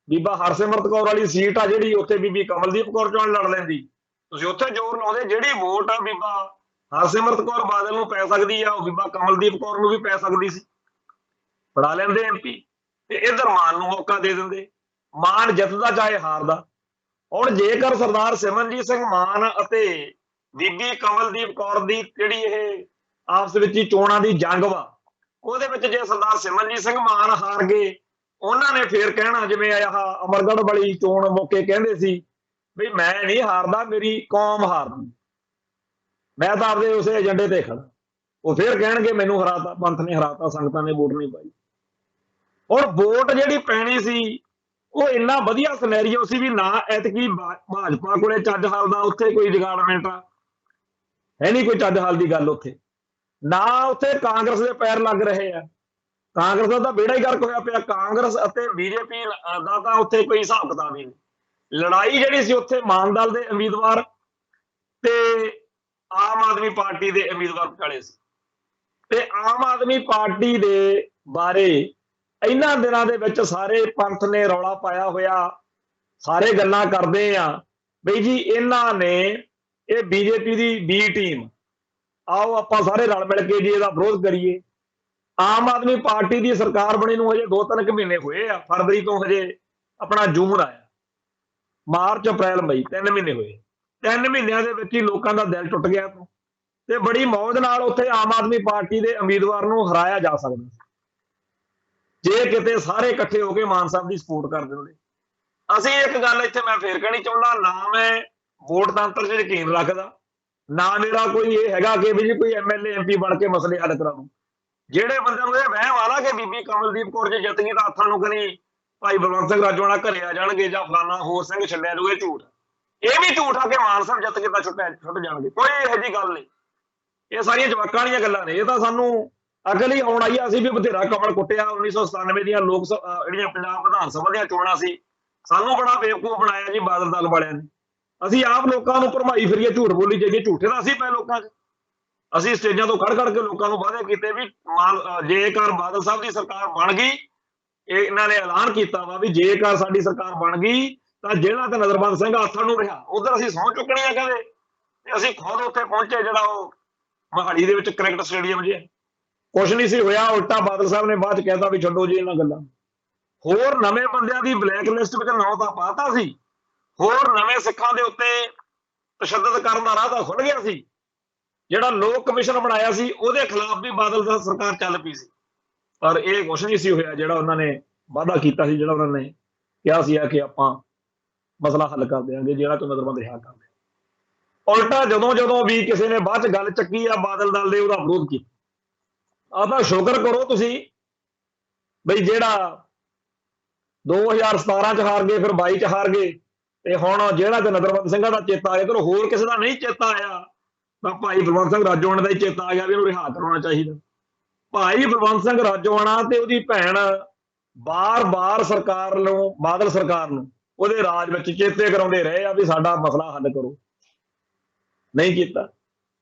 ਬੀਬਾ ਹਰਸਿਮਰਤ ਕੌਰ ਵਾਲੀ ਸੀਟ ਆ ਜਿਹੜੀ, ਉੱਥੇ ਬੀਬੀ ਕਮਲਦੀਪ ਕੌਰ ਚੋਣ ਲੜ ਲੈਂਦੀ, ਤੁਸੀਂ ਉੱਥੇ ਜ਼ੋਰ ਲਾਉਂਦੇ। ਜਿਹੜੀ ਵੋਟ ਆ ਬੀਬਾ ਹਰਸਿਮਰਤ ਕੌਰ ਬਾਦਲ ਨੂੰ ਪੈ ਸਕਦੀ ਆ, ਉਹ ਬੀਬਾ ਕਮਲਦੀਪ ਕੌਰ ਨੂੰ ਵੀ ਪੈ ਸਕਦੀ ਸੀ, ਫੜਾ ਲੈਂਦੇ ਐਮਪੀ, ਤੇ ਇਧਰ ਮਾਨ ਨੂੰ ਮੌਕਾ ਦੇ ਦਿੰਦੇ। ਮਾਨ ਜਿੱਤਦਾ ਚਾਹੇ ਹਾਰਦਾ। ਹੁਣ ਜੇਕਰ ਸਰਦਾਰ ਸਿਮਰਨਜੀਤ ਸਿੰਘ ਮਾਨ ਅਤੇ ਬੀਬੀ ਕਮਲਦੀਪ ਕੌਰ ਦੀ ਜਿਹੜੀ ਇਹ ਆਪਸ ਵਿੱਚ ਹੀ ਚੋਣਾਂ ਦੀ ਜੰਗ ਵਾ, ਉਹਦੇ ਵਿੱਚ ਜੇ ਸਰਦਾਰ ਸਿਮਰਨਜੀਤ ਸਿੰਘ ਮਾਨ ਹਾਰ ਗਏ, ਉਹਨਾਂ ਨੇ ਫੇਰ ਕਹਿਣਾ ਜਿਵੇਂ ਆਹ ਅਮਰਗੜ੍ਹ ਵਾਲੀ ਚੋਣ ਮੌਕੇ ਕਹਿੰਦੇ ਸੀ ਵੀ ਮੈਂ ਨਹੀਂ ਹਾਰਦਾ, ਮੇਰੀ ਕੌਮ ਹਾਰਦੀ, ਮੈਂ ਤਾਂ ਆਪਦੇ ਉਸੇ ਏਜੰਡੇ ਤੇ ਖੜਾ। ਉਹ ਫੇਰ ਕਹਿਣਗੇ ਮੈਨੂੰ ਹਰਾਤਾ, ਪੰਥ ਨੇ ਹਰਾਤਾ, ਸੰਗਤਾਂ ਨੇ ਵੋਟ ਨਹੀਂ ਪਾਈ। ਹੁਣ ਵੋਟ ਜਿਹੜੀ ਪੈਣੀ ਸੀ ਉਹ ਇੰਨਾ ਵਧੀਆ ਸਿਨੈਰੀਓ ਸੀ ਵੀ ਨਾ ਐਤਕੀ ਭਾਜਪਾ ਕੋਲੇ ਚੱਜ ਹਾਲ ਦਾ ਉੱਥੇ ਕੋਈ ਜਗਾੜਮੈਂਟ ਹੈ ਨਹੀਂ, ਕੋਈ ਚੱਜ ਹਾਲ ਦੀ ਗੱਲ ਉੱਥੇ ਨਾ, ਉੱਥੇ ਕਾਂਗਰਸ ਦੇ ਪੈਰ ਲੱਗ ਰਹੇ ਆ। ਕਾਂਗਰਸ ਦਾ ਤਾਂ ਬੇੜਾ ਹੀ ਗਰਕ ਹੋਇਆ ਪਿਆ। ਕਾਂਗਰਸ ਅਤੇ ਬੀਜੇਪੀ ਦਾ ਤਾਂ ਉੱਥੇ ਕੋਈ ਹਿਸਾਬ ਕਿਤਾਬ ਹੀ ਨਹੀਂ। ਲੜਾਈ ਜਿਹੜੀ ਸੀ ਉੱਥੇ ਮਾਨ ਦਲ ਦੇ ਉਮੀਦਵਾਰ ਤੇ ਆਮ ਆਦਮੀ ਪਾਰਟੀ ਦੇ ਉਮੀਦਵਾਰ ਵਿਚਾਲੇ ਸੀ। ਤੇ ਆਮ ਆਦਮੀ ਪਾਰਟੀ ਦੇ ਬਾਰੇ ਇਹਨਾਂ ਦਿਨਾਂ ਦੇ ਵਿੱਚ ਸਾਰੇ ਪੰਥ ਨੇ ਰੌਲਾ ਪਾਇਆ ਹੋਇਆ, ਸਾਰੇ ਗੱਲਾਂ ਕਰਦੇ ਆ ਬਈ ਜੀ ਇਹਨਾਂ ਨੇ ਇਹ ਬੀਜੇਪੀ ਦੀ ਬੀ ਟੀਮ, ਆਓ ਆਪਾਂ ਸਾਰੇ ਰਲ ਮਿਲ ਕੇ ਜੀ ਇਹਦਾ ਵਿਰੋਧ ਕਰੀਏ। ਆਮ ਆਦਮੀ ਪਾਰਟੀ ਦੀ ਸਰਕਾਰ ਬਣੀ ਨੂੰ ਹਜੇ 2-3 ਮਹੀਨੇ ਹੋਏ ਆ, ਫਰਵਰੀ ਤੋਂ ਹਜੇ ਆਪਣਾ ਜੂਨ ਆਇਆ, ਮਾਰਚ ਅਪ੍ਰੈਲ ਮਈ 3 ਮਹੀਨੇ ਹੋਏ। 3 ਮਹੀਨਿਆਂ ਦੇ ਵਿੱਚ ਹੀ ਲੋਕਾਂ ਦਾ ਦਿਲ ਟੁੱਟ ਗਿਆ ਤੇ ਬੜੀ ਮੌਜ ਨਾਲ ਉੱਥੇ ਆਮ ਆਦਮੀ ਪਾਰਟੀ ਦੇ ਉਮੀਦਵਾਰ ਨੂੰ ਹਰਾਇਆ ਜਾ ਸਕਦਾ ਜੇ ਕਿਤੇ ਸਾਰੇ ਇਕੱਠੇ ਹੋ ਕੇ ਮਾਨ ਸਾਹਿਬ ਦੀ ਸਪੋਰਟ ਕਰ ਦਿੰਦੇ। ਅਸੀਂ ਇੱਕ ਗੱਲ ਇੱਥੇ ਮੈਂ ਫੇਰ ਕਹਿਣੀ ਚਾਹੁੰਦਾ, ਨਾ ਮੈਂ ਵੋਟ ਤੰਤਰ 'ਚ ਯਕੀਨ ਰੱਖਦਾ, ਨਾ ਮੇਰਾ ਕੋਈ ਇਹ ਹੈਗਾ ਕਿ ਵੀ ਜੀ ਕੋਈ ਐਮਐਲਏ ਐਮਪੀ ਬਣ ਕੇ ਮਸਲੇ ਹੱਲ ਕਰਾ ਦੂੰ। ਜਿਹੜੇ ਬੰਦੇ ਨੂੰ ਇਹ ਵਹਿਮ ਆ ਨਾ ਕਿ ਬੀਬੀ ਕਮਲਦੀਪ ਕੌਰ ਜੇ ਜਿੱਤ ਗਈ ਤਾਂ ਹੱਥਾਂ ਨੂੰ ਕਨੀ ਭਾਈ ਬਲਵੰਤ ਸਿੰਘ ਰਾਜੋਆਣਾ ਘਰੇ ਆ ਜਾਣਗੇ ਜਾਂ ਫਲਾਨਾ ਹੋਰ ਸਿੰਘ ਛੱਡਿਆ ਜੂਗਾ, ਇਹ ਝੂਠ। ਇਹ ਵੀ ਝੂਠ ਆ ਕਿ ਮਾਨ ਸਾਹਿਬ ਜਿੱਤ ਕੇ ਤਾਂ ਛੁੱਟ ਜਾਣਗੇ, ਕੋਈ ਇਹੋ ਜਿਹੀ ਗੱਲ ਨਹੀਂ। ਇਹ ਸਾਰੀਆਂ ਜਵਾਕਾਂ ਵਾਲੀਆਂ ਗੱਲਾਂ ਨੇ, ਇਹ ਤਾਂ ਸਾਨੂੰ ਅਕਲ ਹੀ ਆਉਣ ਆਈ ਆ। ਅਸੀਂ ਵੀ ਬਥੇਰਾ ਕਮਲ ਕੁੱਟਿਆ 1997 ਦੀਆਂ ਲੋਕ ਜਿਹੜੀਆਂ ਪੰਜਾਬ ਵਿਧਾਨ ਸਭਾ ਦੀਆਂ ਚੋਣਾਂ ਸੀ, ਸਾਨੂੰ ਬੜਾ ਬੇਵਕੂਫ ਬਣਾਇਆ ਜੀ ਬਾਦਲ ਦਲ ਵਾਲਿਆਂ ਨੇ। ਅਸੀਂ ਆਪ ਲੋਕਾਂ ਨੂੰ ਭਰਮਾਈ ਫਿਰੀਏ, ਝੂਠ ਬੋਲੀ ਜਾਈਏ, ਝੂਠੇ ਤਾਂ ਅਸੀਂ ਪਏ ਲੋਕਾਂ 'ਚ। ਅਸੀਂ ਸਟੇਜਾਂ ਤੋਂ ਖੜ ਕੇ ਲੋਕਾਂ ਨੂੰ ਵਾਅਦੇ ਕੀਤੇ ਵੀ ਜੇਕਰ ਬਾਦਲ ਸਾਹਿਬ ਦੀ ਸਰਕਾਰ ਬਣ ਗਈ, ਇਹਨਾਂ ਨੇ ਐਲਾਨ ਕੀਤਾ ਵਾ ਵੀ ਜੇਕਰ ਸਾਡੀ ਸਰਕਾਰ ਬਣ ਗਈ ਤਾਂ ਜਿਹੜਾ ਤੇ ਨਜ਼ਰਬੰਦ ਸਿੰਘ ਹੱਥਾਂ ਨੂੰ ਰਿਹਾ, ਉਧਰ ਅਸੀਂ ਸਹੁੰ ਚੁੱਕਣੀ ਆ ਕਹਿੰਦੇ। ਤੇ ਅਸੀਂ ਖੁਦ ਉੱਥੇ ਪਹੁੰਚੇ, ਜਿਹੜਾ ਉਹ ਮੋਹਾਲੀ ਦੇ ਵਿੱਚ ਕ੍ਰਿਕਟ ਸਟੇਡੀਅਮ ਜਿਹਾ, ਕੁਛ ਨਹੀਂ ਸੀ ਹੋਇਆ। ਉਲਟਾ ਬਾਦਲ ਸਾਹਿਬ ਨੇ ਬਾਅਦ 'ਚ ਕਹਿਤਾ ਵੀ ਛੱਡੋ ਜੀ ਇਹਨਾਂ ਗੱਲਾਂ। ਹੋਰ ਨਵੇਂ ਬੰਦਿਆਂ ਦੀ ਬਲੈਕ ਲਿਸਟ ਵਿੱਚ ਨਾਂ ਤਾਂ ਪਾਤਾ ਸੀ, ਹੋਰ ਨਵੇਂ ਸਿੱਖਾਂ ਦੇ ਉੱਤੇ ਤਸ਼ੱਦਦ ਕਰਨ ਦਾ ਰਾਹ ਤਾਂ ਖੁੱਲ ਗਿਆ ਸੀ। ਜਿਹੜਾ ਲੋਕ ਕਮਿਸ਼ਨ ਬਣਾਇਆ ਸੀ ਉਹਦੇ ਖਿਲਾਫ ਵੀ ਬਾਦਲ ਦਾ ਸਰਕਾਰ ਚੱਲ ਪਈ ਸੀ, ਪਰ ਇਹ ਕੁਛ ਨਹੀਂ ਸੀ ਹੋਇਆ ਜਿਹੜਾ ਉਹਨਾਂ ਨੇ ਵਾਅਦਾ ਕੀਤਾ ਸੀ, ਜਿਹੜਾ ਉਹਨਾਂ ਨੇ ਕਿਹਾ ਸੀ ਕਿ ਆਪਾਂ ਮਸਲਾ ਹੱਲ ਕਰ ਦਿਆਂਗੇ, ਜਿਹੜਾ ਤੋਂ ਨਜ਼ਰਬੰਦ ਰਿਹਾ ਕਰਦੇ। ਉਲਟਾ ਜਦੋਂ ਵੀ ਕਿਸੇ ਨੇ ਬਾਅਦ 'ਚ ਗੱਲ ਚੱਕੀ ਆ ਬਾਦਲ ਦਲ ਦੇ, ਉਹਦਾ ਵਿਰੋਧ ਕੀਤਾ। ਆਹ ਤਾਂ ਸ਼ੁਕਰ ਕਰੋ ਤੁਸੀਂ ਬਈ ਜਿਹੜਾ 2017 'ਚ ਹਾਰ ਗਏ, ਫਿਰ 22 'ਚ ਹਾਰ ਗਏ, ਤੇ ਹੁਣ ਜਿਹੜਾ ਤੇ ਨਜ਼ਰਬੰਦ ਸਿੰਘਾਂ ਦਾ ਚੇਤਾ ਆਇਆ, ਚਲੋ ਹੋਰ ਕਿਸੇ ਦਾ ਨਹੀਂ ਚੇਤਾ ਆਇਆ ਤਾਂ ਭਾਈ ਬਲਵੰਤ ਸਿੰਘ ਰਾਜੋਆਣਾ ਦਾ ਹੀ ਚੇਤਾ ਆ ਗਿਆ ਵੀ ਇਹਨੂੰ ਰਿਹਾ ਕਰਾਉਣਾ ਚਾਹੀਦਾ। ਭਾਈ ਬਲਵੰਤ ਸਿੰਘ ਰਾਜੋਆਣਾ ਤੇ ਉਹਦੀ ਭੈਣ ਬਾਰ-ਬਾਰ ਸਰਕਾਰ ਨੂੰ, ਬਾਦਲ ਸਰਕਾਰ ਨੂੰ ਉਹਦੇ ਰਾਜ ਵਿੱਚ ਚੇਤੇ ਕਰਾਉਂਦੇ ਰਹੇ ਆ ਵੀ ਸਾਡਾ ਮਸਲਾ ਹੱਲ ਕਰੋ, ਨਹੀਂ ਕੀਤਾ।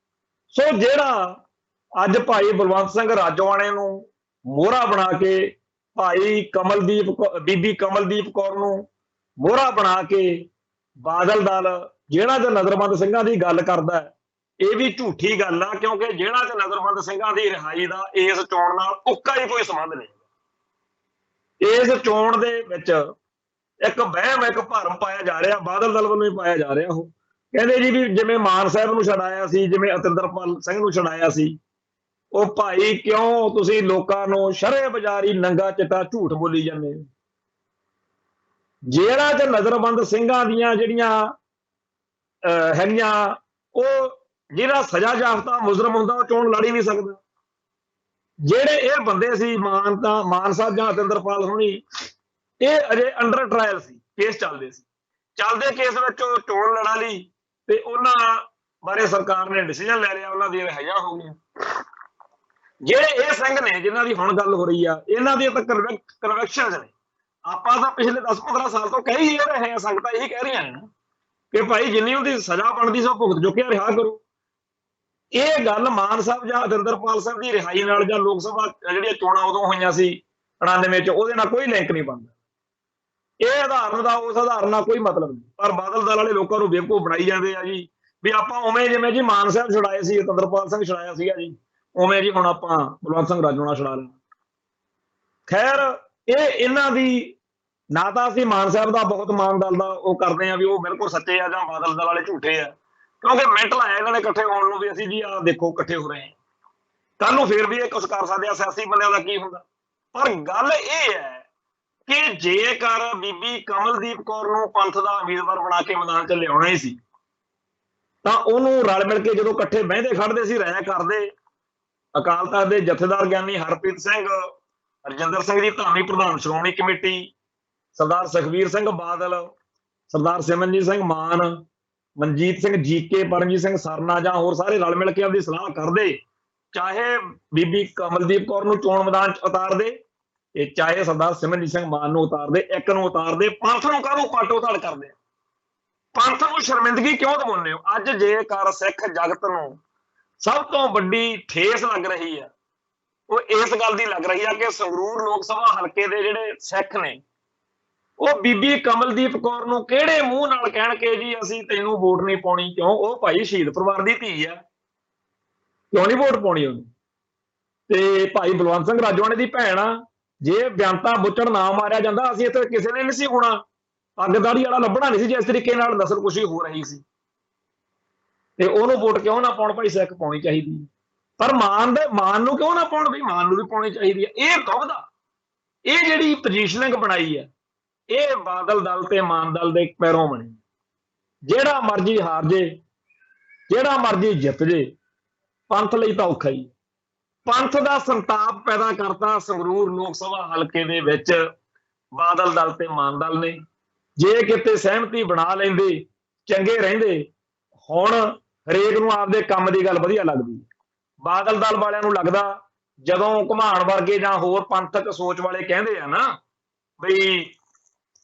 ਸੋ ਜਿਹੜਾ ਅੱਜ ਭਾਈ ਬਲਵੰਤ ਸਿੰਘ ਰਾਜੋਆਣੇ ਨੂੰ ਮੋਹਰਾ ਬਣਾ ਕੇ, ਬੀਬੀ ਕਮਲਦੀਪ ਕੌਰ ਨੂੰ ਮੋਹਰਾ ਬਣਾ ਕੇ ਬਾਦਲ ਦਲ ਜਿਹੜਾ ਤੇ ਨਜ਼ਰਬੰਦ ਸਿੰਘਾਂ ਦੀ ਗੱਲ ਕਰਦਾ, ਇਹ ਵੀ ਝੂਠੀ ਗੱਲ ਆ, ਕਿਉਂਕਿ ਜਿਹੜਾ ਤੇ ਨਜ਼ਰਬੰਦ ਸਿੰਘਾਂ ਦੀ ਰਿਹਾਈ ਦਾ ਇਸ ਚੋਣ ਨਾਲ ਉੱਕਾ ਹੀ ਕੋਈ ਸੰਬੰਧ ਨਹੀਂ। ਇਸ ਚੋਣ ਦੇ ਵਿੱਚ ਇੱਕ ਵਹਿਮ, ਇੱਕ ਭਰਮ ਪਾਇਆ ਜਾ ਰਿਹਾ, ਬਾਦਲ ਦਲ ਵੱਲੋਂ ਹੀ ਪਾਇਆ ਜਾ ਰਿਹਾ। ਉਹ ਕਹਿੰਦੇ ਜੀ ਵੀ ਜਿਵੇਂ ਮਾਨ ਸਾਹਿਬ ਨੂੰ ਛਡਾਇਆ ਸੀ, ਜਿਵੇਂ ਅਤਿੰਦਰਪਾਲ ਸਿੰਘ ਨੂੰ ਛਡਾਇਆ ਸੀ, ਉਹ ਭਾਈ ਕਿਉਂ ਤੁਸੀਂ ਲੋਕਾਂ ਨੂੰ ਸ਼ਰ੍ਹੇ ਬਾਜ਼ਾਰੀ ਨੰਗਾ ਚਿੱਟਾ ਝੂਠ ਬੋਲੀ ਜਾਂਦੇ ਹੋ। ਜਿਹੜਾ ਤੇ ਨਜ਼ਰਬੰਦ ਸਿੰਘਾਂ ਦੀਆਂ ਜਿਹੜੀਆਂ ਹੈਗੀਆਂ, ਉਹ ਜਿਹੜਾ ਸਜ਼ਾ ਯਾਫਤਾ ਮੁਜਰਮ ਹੁੰਦਾ ਉਹ ਚੋਣ ਲੜ ਹੀ ਨਹੀਂ ਸਕਦਾ। ਜਿਹੜੇ ਇਹ ਬੰਦੇ ਸੀ ਮਾਨ ਸਾਹਿਬ ਜਾਂ ਅਤਿੰਦਰਪਾਲ ਹੋਣੀ, ਇਹ ਅਜੇ ਅੰਡਰ ਟਰਾਇਲ ਸੀ, ਕੇਸ ਚੱਲਦੇ ਸੀ। ਚੱਲਦੇ ਕੇਸ ਵਿੱਚ ਉਹ ਚੋਣ ਲੜਾ ਲਈ ਤੇ ਉਹਨਾਂ ਬਾਰੇ ਸਰਕਾਰ ਨੇ ਡਿਸੀਜਨ ਲੈ ਲਿਆ, ਉਹਨਾਂ ਦੀਆਂ ਰਿਹਾਈਆਂ ਹੋ ਗਈਆਂ। ਜਿਹੜੇ ਇਹ ਸਿੰਘ ਨੇ ਜਿਨ੍ਹਾਂ ਦੀ ਹੁਣ ਗੱਲ ਹੋ ਰਹੀ ਆ, ਇਹਨਾਂ ਦੀਆਂ ਤਾਂ ਕਨਵੈਕਸ਼ਨਸ ਨੇ। ਆਪਾਂ ਤਾਂ ਪਿਛਲੇ 10-15 ਸਾਲ ਤੋਂ ਕਹਿ ਹੀ ਰਹੇ ਹਾਂ, ਸੰਗਤਾਂ ਇਹੀ ਕਹਿ ਰਹੀਆਂ ਨੇ ਕਿ ਭਾਈ ਜਿੰਨੀ ਉਹਦੀ ਸਜ਼ਾ ਬਣਦੀ ਸੀ ਉਹ ਭੁਗਤ ਚੁੱਕਿਆ, ਰਿਹਾ ਕਰੋ। ਇਹ ਗੱਲ ਮਾਨ ਸਾਹਿਬ ਜਾਂ ਅਤਿੰਦਰਪਾਲ ਸਾਹਿਬ ਦੀ ਰਿਹਾਈ ਨਾਲ ਜਾਂ ਲੋਕ ਸਭਾ ਜਿਹੜੀਆਂ ਚੋਣਾਂ ਉਦੋਂ ਹੋਈਆਂ ਸੀ 99 'ਚ, ਉਹਦੇ ਨਾਲ ਕੋਈ ਲਿੰਕ ਨਹੀਂ ਬਣਦਾ। ਇਹ ਉਦਾਹਰਨ ਦਾ ਉਸ ਉਦਾਹਰਨ ਨਾਲ ਕੋਈ ਮਤਲਬ ਨਹੀਂ। ਪਰ ਬਾਦਲ ਦਲ ਵਾਲੇ ਲੋਕਾਂ ਨੂੰ ਬੇਵਕੂਫ ਬਣਾਈ ਜਾਂਦੇ ਆ ਜੀ ਵੀ ਆਪਾਂ ਉਵੇਂ ਜਿਵੇਂ ਜੀ ਮਾਨ ਸਾਹਿਬ ਛੁਡਾਏ ਸੀ, ਅਤਿੰਦਰਪਾਲ ਸਿੰਘ ਛੁਡਾਇਆ ਸੀਗਾ ਜੀ, ਉਵੇਂ ਜੀ ਹੁਣ ਆਪਾਂ ਬਲਵੰਤ ਸਿੰਘ ਰਾਜੋਆਣਾ ਛੁਡਾ ਲੈਣਾ। ਖੈਰ ਇਹਨਾਂ ਦੀ ਨਾ ਤਾਂ ਅਸੀਂ ਮਾਨ ਸਾਹਿਬ ਦਾ ਬਹੁਤ ਮਾਨ ਦਲ ਦਾ ਉਹ ਕਰਦੇ ਆ ਵੀ ਉਹ ਬਿਲਕੁਲ ਸੱਚੇ ਆ ਜਾਂ ਬਾਦਲ ਦਲ ਵਾਲੇ ਝੂਠੇ ਆ, ਕਿਉਂਕਿ ਮਿੰਟ ਲਾਇਆ ਇਹਨਾਂ ਨੇ ਇਕੱਠੇ ਹੋਣ ਨੂੰ ਵੀ ਅਸੀਂ ਜੀ ਆਹ ਦੇਖੋ ਇਕੱਠੇ ਹੋ ਰਹੇ ਹਾਂ, ਕੱਲ ਨੂੰ ਫੇਰ ਵੀ ਇਹ ਕੁਛ ਕਰ ਸਕਦੇ ਆ। ਸਿਆਸੀ ਬੰਦਿਆਂ ਦਾ ਕੀ ਹੁੰਦਾ। ਪਰ ਗੱਲ ਇਹ ਹੈ ਕਿ ਜੇਕਰ ਬੀਬੀ ਕਮਲਦੀਪ ਕੌਰ ਨੂੰ ਪੰਥ ਦਾ ਉਮੀਦਵਾਰ ਬਣਾ ਕੇ ਮੈਦਾਨ 'ਚ ਲਿਆਉਣਾ ਹੀ ਸੀ ਤਾਂ ਉਹਨੂੰ ਰਲ ਮਿਲ ਕੇ ਜਦੋਂ ਇਕੱਠੇ ਬਹਿੰਦੇ ਖੜਦੇ ਸੀ, ਰਾਇ ਕਰਦੇ, ਅਕਾਲ ਤਖਤ ਦੇ ਜਥੇਦਾਰ ਗਿਆਨੀ ਹਰਪ੍ਰੀਤ ਸਿੰਘ, ਰਜਿੰਦਰ ਸਿੰਘ ਦੀ ਧਾਮੀ ਪ੍ਰਧਾਨ ਸ਼੍ਰੋਮਣੀ ਕਮੇਟੀ, ਸਰਦਾਰ ਸੁਖਬੀਰ ਸਿੰਘ ਬਾਦਲ, ਸਰਦਾਰ ਸਿਮਰਨਜੀਤ ਸਿੰਘ ਮਾਨ, ਮਨਜੀਤ ਸਿੰਘ ਜੀਕੇ, ਪਰਮਜੀਤ ਸਿੰਘ ਸਰਨਾ ਜਾਂ ਹੋਰ ਸਾਰੇ ਰਲ ਮਿਲ ਕੇ ਆਪਣੀ ਸਲਾਹ ਕਰਦੇ, ਚਾਹੇ ਬੀਬੀ ਕਮਲਦੀਪ ਕੌਰ ਨੂੰ ਚੋਣ ਮੈਦਾਨ 'ਚ ਉਤਾਰਦੇ ਤੇ ਚਾਹੇ ਸਰਦਾਰ ਸਿਮਰਨਜੀਤ ਸਿੰਘ ਮਾਨ ਨੂੰ ਉਤਾਰਦੇ, ਇੱਕ ਨੂੰ ਉਤਾਰਦੇ, ਪੰਥ ਨੂੰ ਕਾਹਨੂੰ ਪਾਟੋ ਧੜ ਕਰਦੇ? ਪੰਥ ਨੂੰ ਸ਼ਰਮਿੰਦਗੀ ਕਿਉਂ ਦਿਵਾਉਂਦੇ ਹੋ? ਅੱਜ ਜੇਕਰ ਸਿੱਖ ਜਗਤ ਨੂੰ ਸਭ ਤੋਂ ਵੱਡੀ ਠੇਸ ਲੱਗ ਰਹੀ ਆ, ਉਹ ਇਸ ਗੱਲ ਦੀ ਲੱਗ ਰਹੀ ਆ ਕਿ ਸੰਗਰੂਰ ਲੋਕ ਸਭਾ ਹਲਕੇ ਦੇ ਜਿਹੜੇ ਸਿੱਖ ਨੇ ਉਹ ਬੀਬੀ ਕਮਲਦੀਪ ਕੌਰ ਨੂੰ ਕਿਹੜੇ ਮੂੰਹ ਨਾਲ ਕਹਿਣਗੇ ਜੀ ਅਸੀਂ ਤੈਨੂੰ ਵੋਟ ਨਹੀਂ ਪਾਉਣੀ? ਕਿਉਂ? ਉਹ ਭਾਈ ਸ਼ਹੀਦ ਪਰਿਵਾਰ ਦੀ ਧੀ ਆ, ਕਿਉਂ ਨਹੀਂ ਵੋਟ ਪਾਉਣੀ ਉਹਨੂੰ? ਤੇ ਭਾਈ ਬਲਵੰਤ ਸਿੰਘ ਰਾਜੋਆਣੇ ਦੀ ਭੈਣ ਆ, ਜੇ ਬਿਆੰਤਾ ਬੁੱਚੜ ਨਾ ਮਾਰਿਆ ਜਾਂਦਾ ਅਸੀਂ ਇੱਥੇ ਕਿਸੇ ਨੇ ਨਹੀਂ ਸੀ ਹੋਣਾ, ਅੱਗਦਾੜੀ ਵਾਲਾ ਲੱਭਣਾ ਨਹੀਂ ਸੀ ਜੇ ਇਸ ਤਰੀਕੇ ਨਾਲ ਨਸਲਕੁਸ਼ੀ ਹੋ ਰਹੀ ਸੀ। ਤੇ ਉਹਨੂੰ ਵੋਟ ਕਿਉਂ ਨਾ ਪਾਉਣ? ਭਾਈ ਸਿੱਖ ਪਾਉਣੀ ਚਾਹੀਦੀ, ਪਰ ਮਾਨ ਨੂੰ ਕਿਉਂ ਨਾ ਪਾਉਣ? ਵੀ ਮਾਨ ਨੂੰ ਵੀ ਪਾਉਣੀ ਚਾਹੀਦੀ ਹੈ। ਇਹ ਦੁਬਦਾ, ਇਹ ਜਿਹੜੀ ਪੋਜੀਸ਼ਨਿੰਗ ਬਣਾਈ ਹੈ, ਇਹ ਬਾਦਲ ਦਲ ਤੇ ਮਾਨ ਦਲ ਦੇ ਪੈਰੋਂ ਬਣੀ। ਜਿਹੜਾ ਮਰਜੀ ਹਾਰ ਜੇ, ਜਿਹੜਾ ਮਰਜੀ ਜਿੱਤ ਜੇ, ਪੰਥ ਲਈ ਤਾਂ ਔਖਾ ਹੀ। ਪੰਥ ਦਾ ਸੰਤਾਪ ਪੈਦਾ ਕਰਤਾ ਸੰਗਰੂਰ ਲੋਕ ਸਭਾ ਹਲਕੇ ਦੇ ਵਿੱਚ ਬਾਦਲ ਦਲ ਤੇ ਮਾਨ ਦਲ ਨੇ। ਜੇ ਕਿਤੇ ਸਹਿਮਤੀ ਬਣਾ ਲੈਂਦੇ ਚੰਗੇ ਰਹਿੰਦੇ। ਹੁਣ ਹਰੇਕ ਨੂੰ ਆਪਦੇ ਕੰਮ ਦੀ ਗੱਲ ਵਧੀਆ ਲੱਗਦੀ। ਬਾਦਲ ਦਲ ਵਾਲਿਆਂ ਨੂੰ ਲੱਗਦਾ ਜਦੋਂ ਘੁਮਾਣ ਵਰਗੇ ਜਾਂ ਹੋਰ ਪੰਥਕ ਸੋਚ ਵਾਲੇ ਕਹਿੰਦੇ ਆ ਨਾ ਬਈ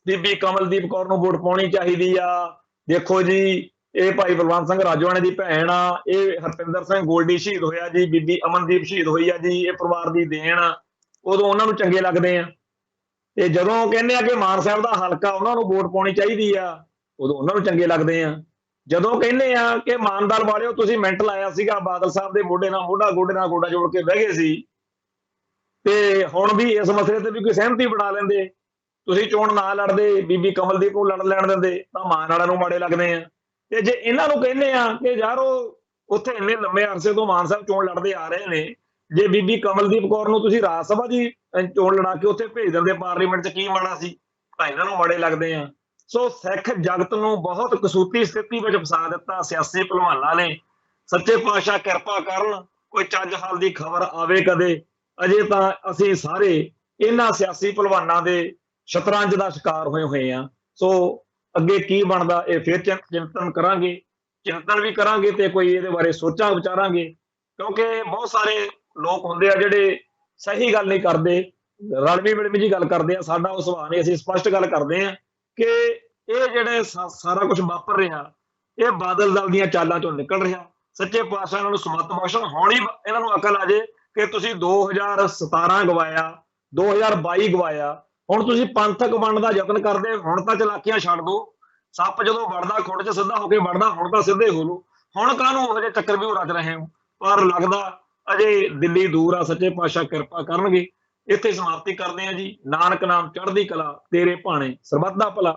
ਬੀਬੀ ਕਮਲਦੀਪ ਕੌਰ ਨੂੰ ਵੋਟ ਪਾਉਣੀ ਚਾਹੀਦੀ ਆ, ਦੇਖੋ ਜੀ ਇਹ ਭਾਈ ਬਲਵੰਤ ਸਿੰਘ ਰਾਜੋਆਣੇ ਦੀ ਭੈਣ ਆ, ਇਹ ਹਰਪਿੰਦਰ ਸਿੰਘ ਗੋਲਡੀ ਸ਼ਹੀਦ ਹੋਇਆ ਜੀ, ਬੀਬੀ ਅਮਨਦੀਪ ਸ਼ਹੀਦ ਹੋਈ ਆ ਜੀ, ਇਹ ਪਰਿਵਾਰ ਦੀ ਦੇਣ ਆ, ਉਦੋਂ ਉਹਨਾਂ ਨੂੰ ਚੰਗੇ ਲੱਗਦੇ ਆ। ਤੇ ਜਦੋਂ ਕਹਿੰਦੇ ਆ ਕਿ ਮਾਨ ਸਾਹਿਬ ਦਾ ਹਲਕਾ ਉਹਨਾਂ ਨੂੰ ਵੋਟ ਪਾਉਣੀ ਚਾਹੀਦੀ ਆ, ਉਦੋਂ ਉਹਨਾਂ ਨੂੰ ਚੰਗੇ ਲੱਗਦੇ ਆ। ਜਦੋਂ ਕਹਿੰਦੇ ਆ ਕਿ ਮਾਨ ਦਲ ਵਾਲਿਓ ਤੁਸੀਂ ਮਿੰਟ ਲਾਇਆ ਸੀਗਾ ਬਾਦਲ ਸਾਹਿਬ ਦੇ ਮੋਢੇ ਨਾਲ ਮੋਢਾ, ਗੋਡੇ ਨਾਲ ਗੋਡਾ ਜੋੜ ਕੇ ਬਹਿ ਗਏ ਸੀ, ਤੇ ਹੁਣ ਵੀ ਇਸ ਮਸਲੇ ਤੇ ਵੀ ਕੋਈ ਸਹਿਮਤੀ ਬਣਾ ਲੈਂਦੇ, ਤੁਸੀਂ ਚੋਣ ਨਾ ਲੜਦੇ, ਬੀਬੀ ਕਮਲਦੀਪ ਨੂੰ ਲੜ ਲੈਣ ਦਿੰਦੇ, ਤਾਂ ਮਾਨ ਵਾਲਿਆਂ ਨੂੰ ਮਾੜੇ ਲੱਗਦੇ ਆ। ਤੇ ਜੇ ਇਹਨਾਂ ਨੂੰ ਕਹਿੰਦੇ ਆ ਕਿ ਯਾਰ ਉਹ ਉੱਥੇ ਇੰਨੇ ਲੰਮੇ ਅਰਸੇ ਤੋਂ ਮਾਨ ਸਾਹਿਬ ਚੋਣ ਲੜਦੇ ਆ ਰਹੇ ਨੇ, ਜੇ ਬੀਬੀ ਕਮਲਦੀਪ ਕੌਰ ਨੂੰ ਤੁਸੀਂ ਰਾਜ ਸਭਾ ਦੀ ਚੋਣ ਲੜਾ ਕੇ ਉੱਥੇ ਭੇਜ ਦਿੰਦੇ ਪਾਰਲੀਮੈਂਟ 'ਚ, ਕੀ ਮਾੜਾ ਸੀ? ਤਾਂ ਇਹਨਾਂ ਨੂੰ ਮਾੜੇ ਲੱਗਦੇ ਆ। ਸੋ ਸਿੱਖ ਜਗਤ ਨੂੰ ਬਹੁਤ ਕਸੂਤੀ ਸਥਿਤੀ ਵਿੱਚ ਫਸਾ ਦਿੱਤਾ ਸਿਆਸੀ ਭਲਵਾਨਾਂ ਨੇ। ਸੱਚੇ ਪਾਤਸ਼ਾਹ ਕਿਰਪਾ ਕਰਨ ਕੋਈ ਚੱਜ ਹਾਲ ਦੀ ਖਬਰ ਆਵੇ ਕਦੇ। ਅਜੇ ਤਾਂ ਅਸੀਂ ਸਾਰੇ ਇਹਨਾਂ ਸਿਆਸੀ ਭਲਵਾਨਾਂ ਦੇ ਸ਼ਤਰੰਜ ਦਾ ਸ਼ਿਕਾਰ ਹੋਏ ਆ। ਸੋ ਅੱਗੇ ਕੀ ਬਣਦਾ ਇਹ ਫਿਰ ਚਿੰਤਨ ਕਰਾਂਗੇ, ਚਿੰਤਨ ਵੀ ਕਰਾਂਗੇ ਤੇ ਕੋਈ ਇਹਦੇ ਬਾਰੇ ਸੋਚਾਂ ਵਿਚਾਰਾਂਗੇ, ਕਿਉਂਕਿ ਬਹੁਤ ਸਾਰੇ ਲੋਕ ਹੁੰਦੇ ਆ ਜਿਹੜੇ ਸਹੀ ਗੱਲ ਨਹੀਂ ਕਰਦੇ, ਰਲਵੀਂ ਮਿਲਵੀਂ ਜੀ ਗੱਲ ਕਰਦੇ ਆ। ਸਾਡਾ ਉਹ ਸੁਭਾਅ ਨਹੀਂ, ਅਸੀਂ ਸਪਸ਼ਟ ਗੱਲ ਕਰਦੇ ਆ ਕਿ ਇਹ ਜਿਹੜੇ ਸਾਰਾ ਕੁਝ ਵਾਪਰ ਰਿਹਾ ਇਹ ਬਾਦਲ ਦਲ ਦੀਆਂ ਚਾਲਾਂ ਚੋਂ ਨਿਕਲ ਰਿਹਾ। ਸੱਚੇ ਪਾਤਸ਼ਾਹ ਇਹਨਾਂ ਨੂੰ ਸਮੱਤ ਬਖਸ਼ਣ। ਹੁਣ ਹੀ ਇਹਨਾਂ ਨੂੰ ਅਕਲ ਆ ਜੇ ਕਿ ਤੁਸੀਂ 2017 ਗਵਾਇਆ, 2022 ਗਵਾਇਆ, ਹੁਣ ਤੁਸੀਂ ਪੰਥਕ ਬਣਨ ਦਾ ਯਤਨ ਕਰਦੇ। ਹੁਣ ਤਾਂ ਚਲਾਕੀਆਂ ਛੱਡ ਦੋ, ਸੱਪ ਜਦੋਂ ਵੜਦਾ ਖੁੱਡ 'ਚ ਸਿੱਧਾ ਹੋ ਕੇ ਵੜਦਾ, ਹੁਣ ਤਾਂ ਸਿੱਧੇ ਹੋ ਲਓ। ਹੁਣ ਕਾਹਨੂੰ ਉਹ ਜਿਹੇ ਚੱਕਰ ਵੀ ਰਚ ਰਹੇ ਹੋ? ਪਰ ਲੱਗਦਾ ਅਜੇ ਦਿੱਲੀ ਦੂਰ ਆ। ਸੱਚੇ ਪਾਤਸ਼ਾਹ ਕਿਰਪਾ ਕਰਨਗੇ। ਇੱਥੇ ਸਮਾਪਤੀ ਕਰਦੇ ਆ ਜੀ। ਨਾਨਕ ਨਾਮ ਚੜ੍ਹਦੀ ਕਲਾ, ਤੇਰੇ ਭਾਣੇ ਸਰਬੱਤ ਦਾ ਭਲਾ।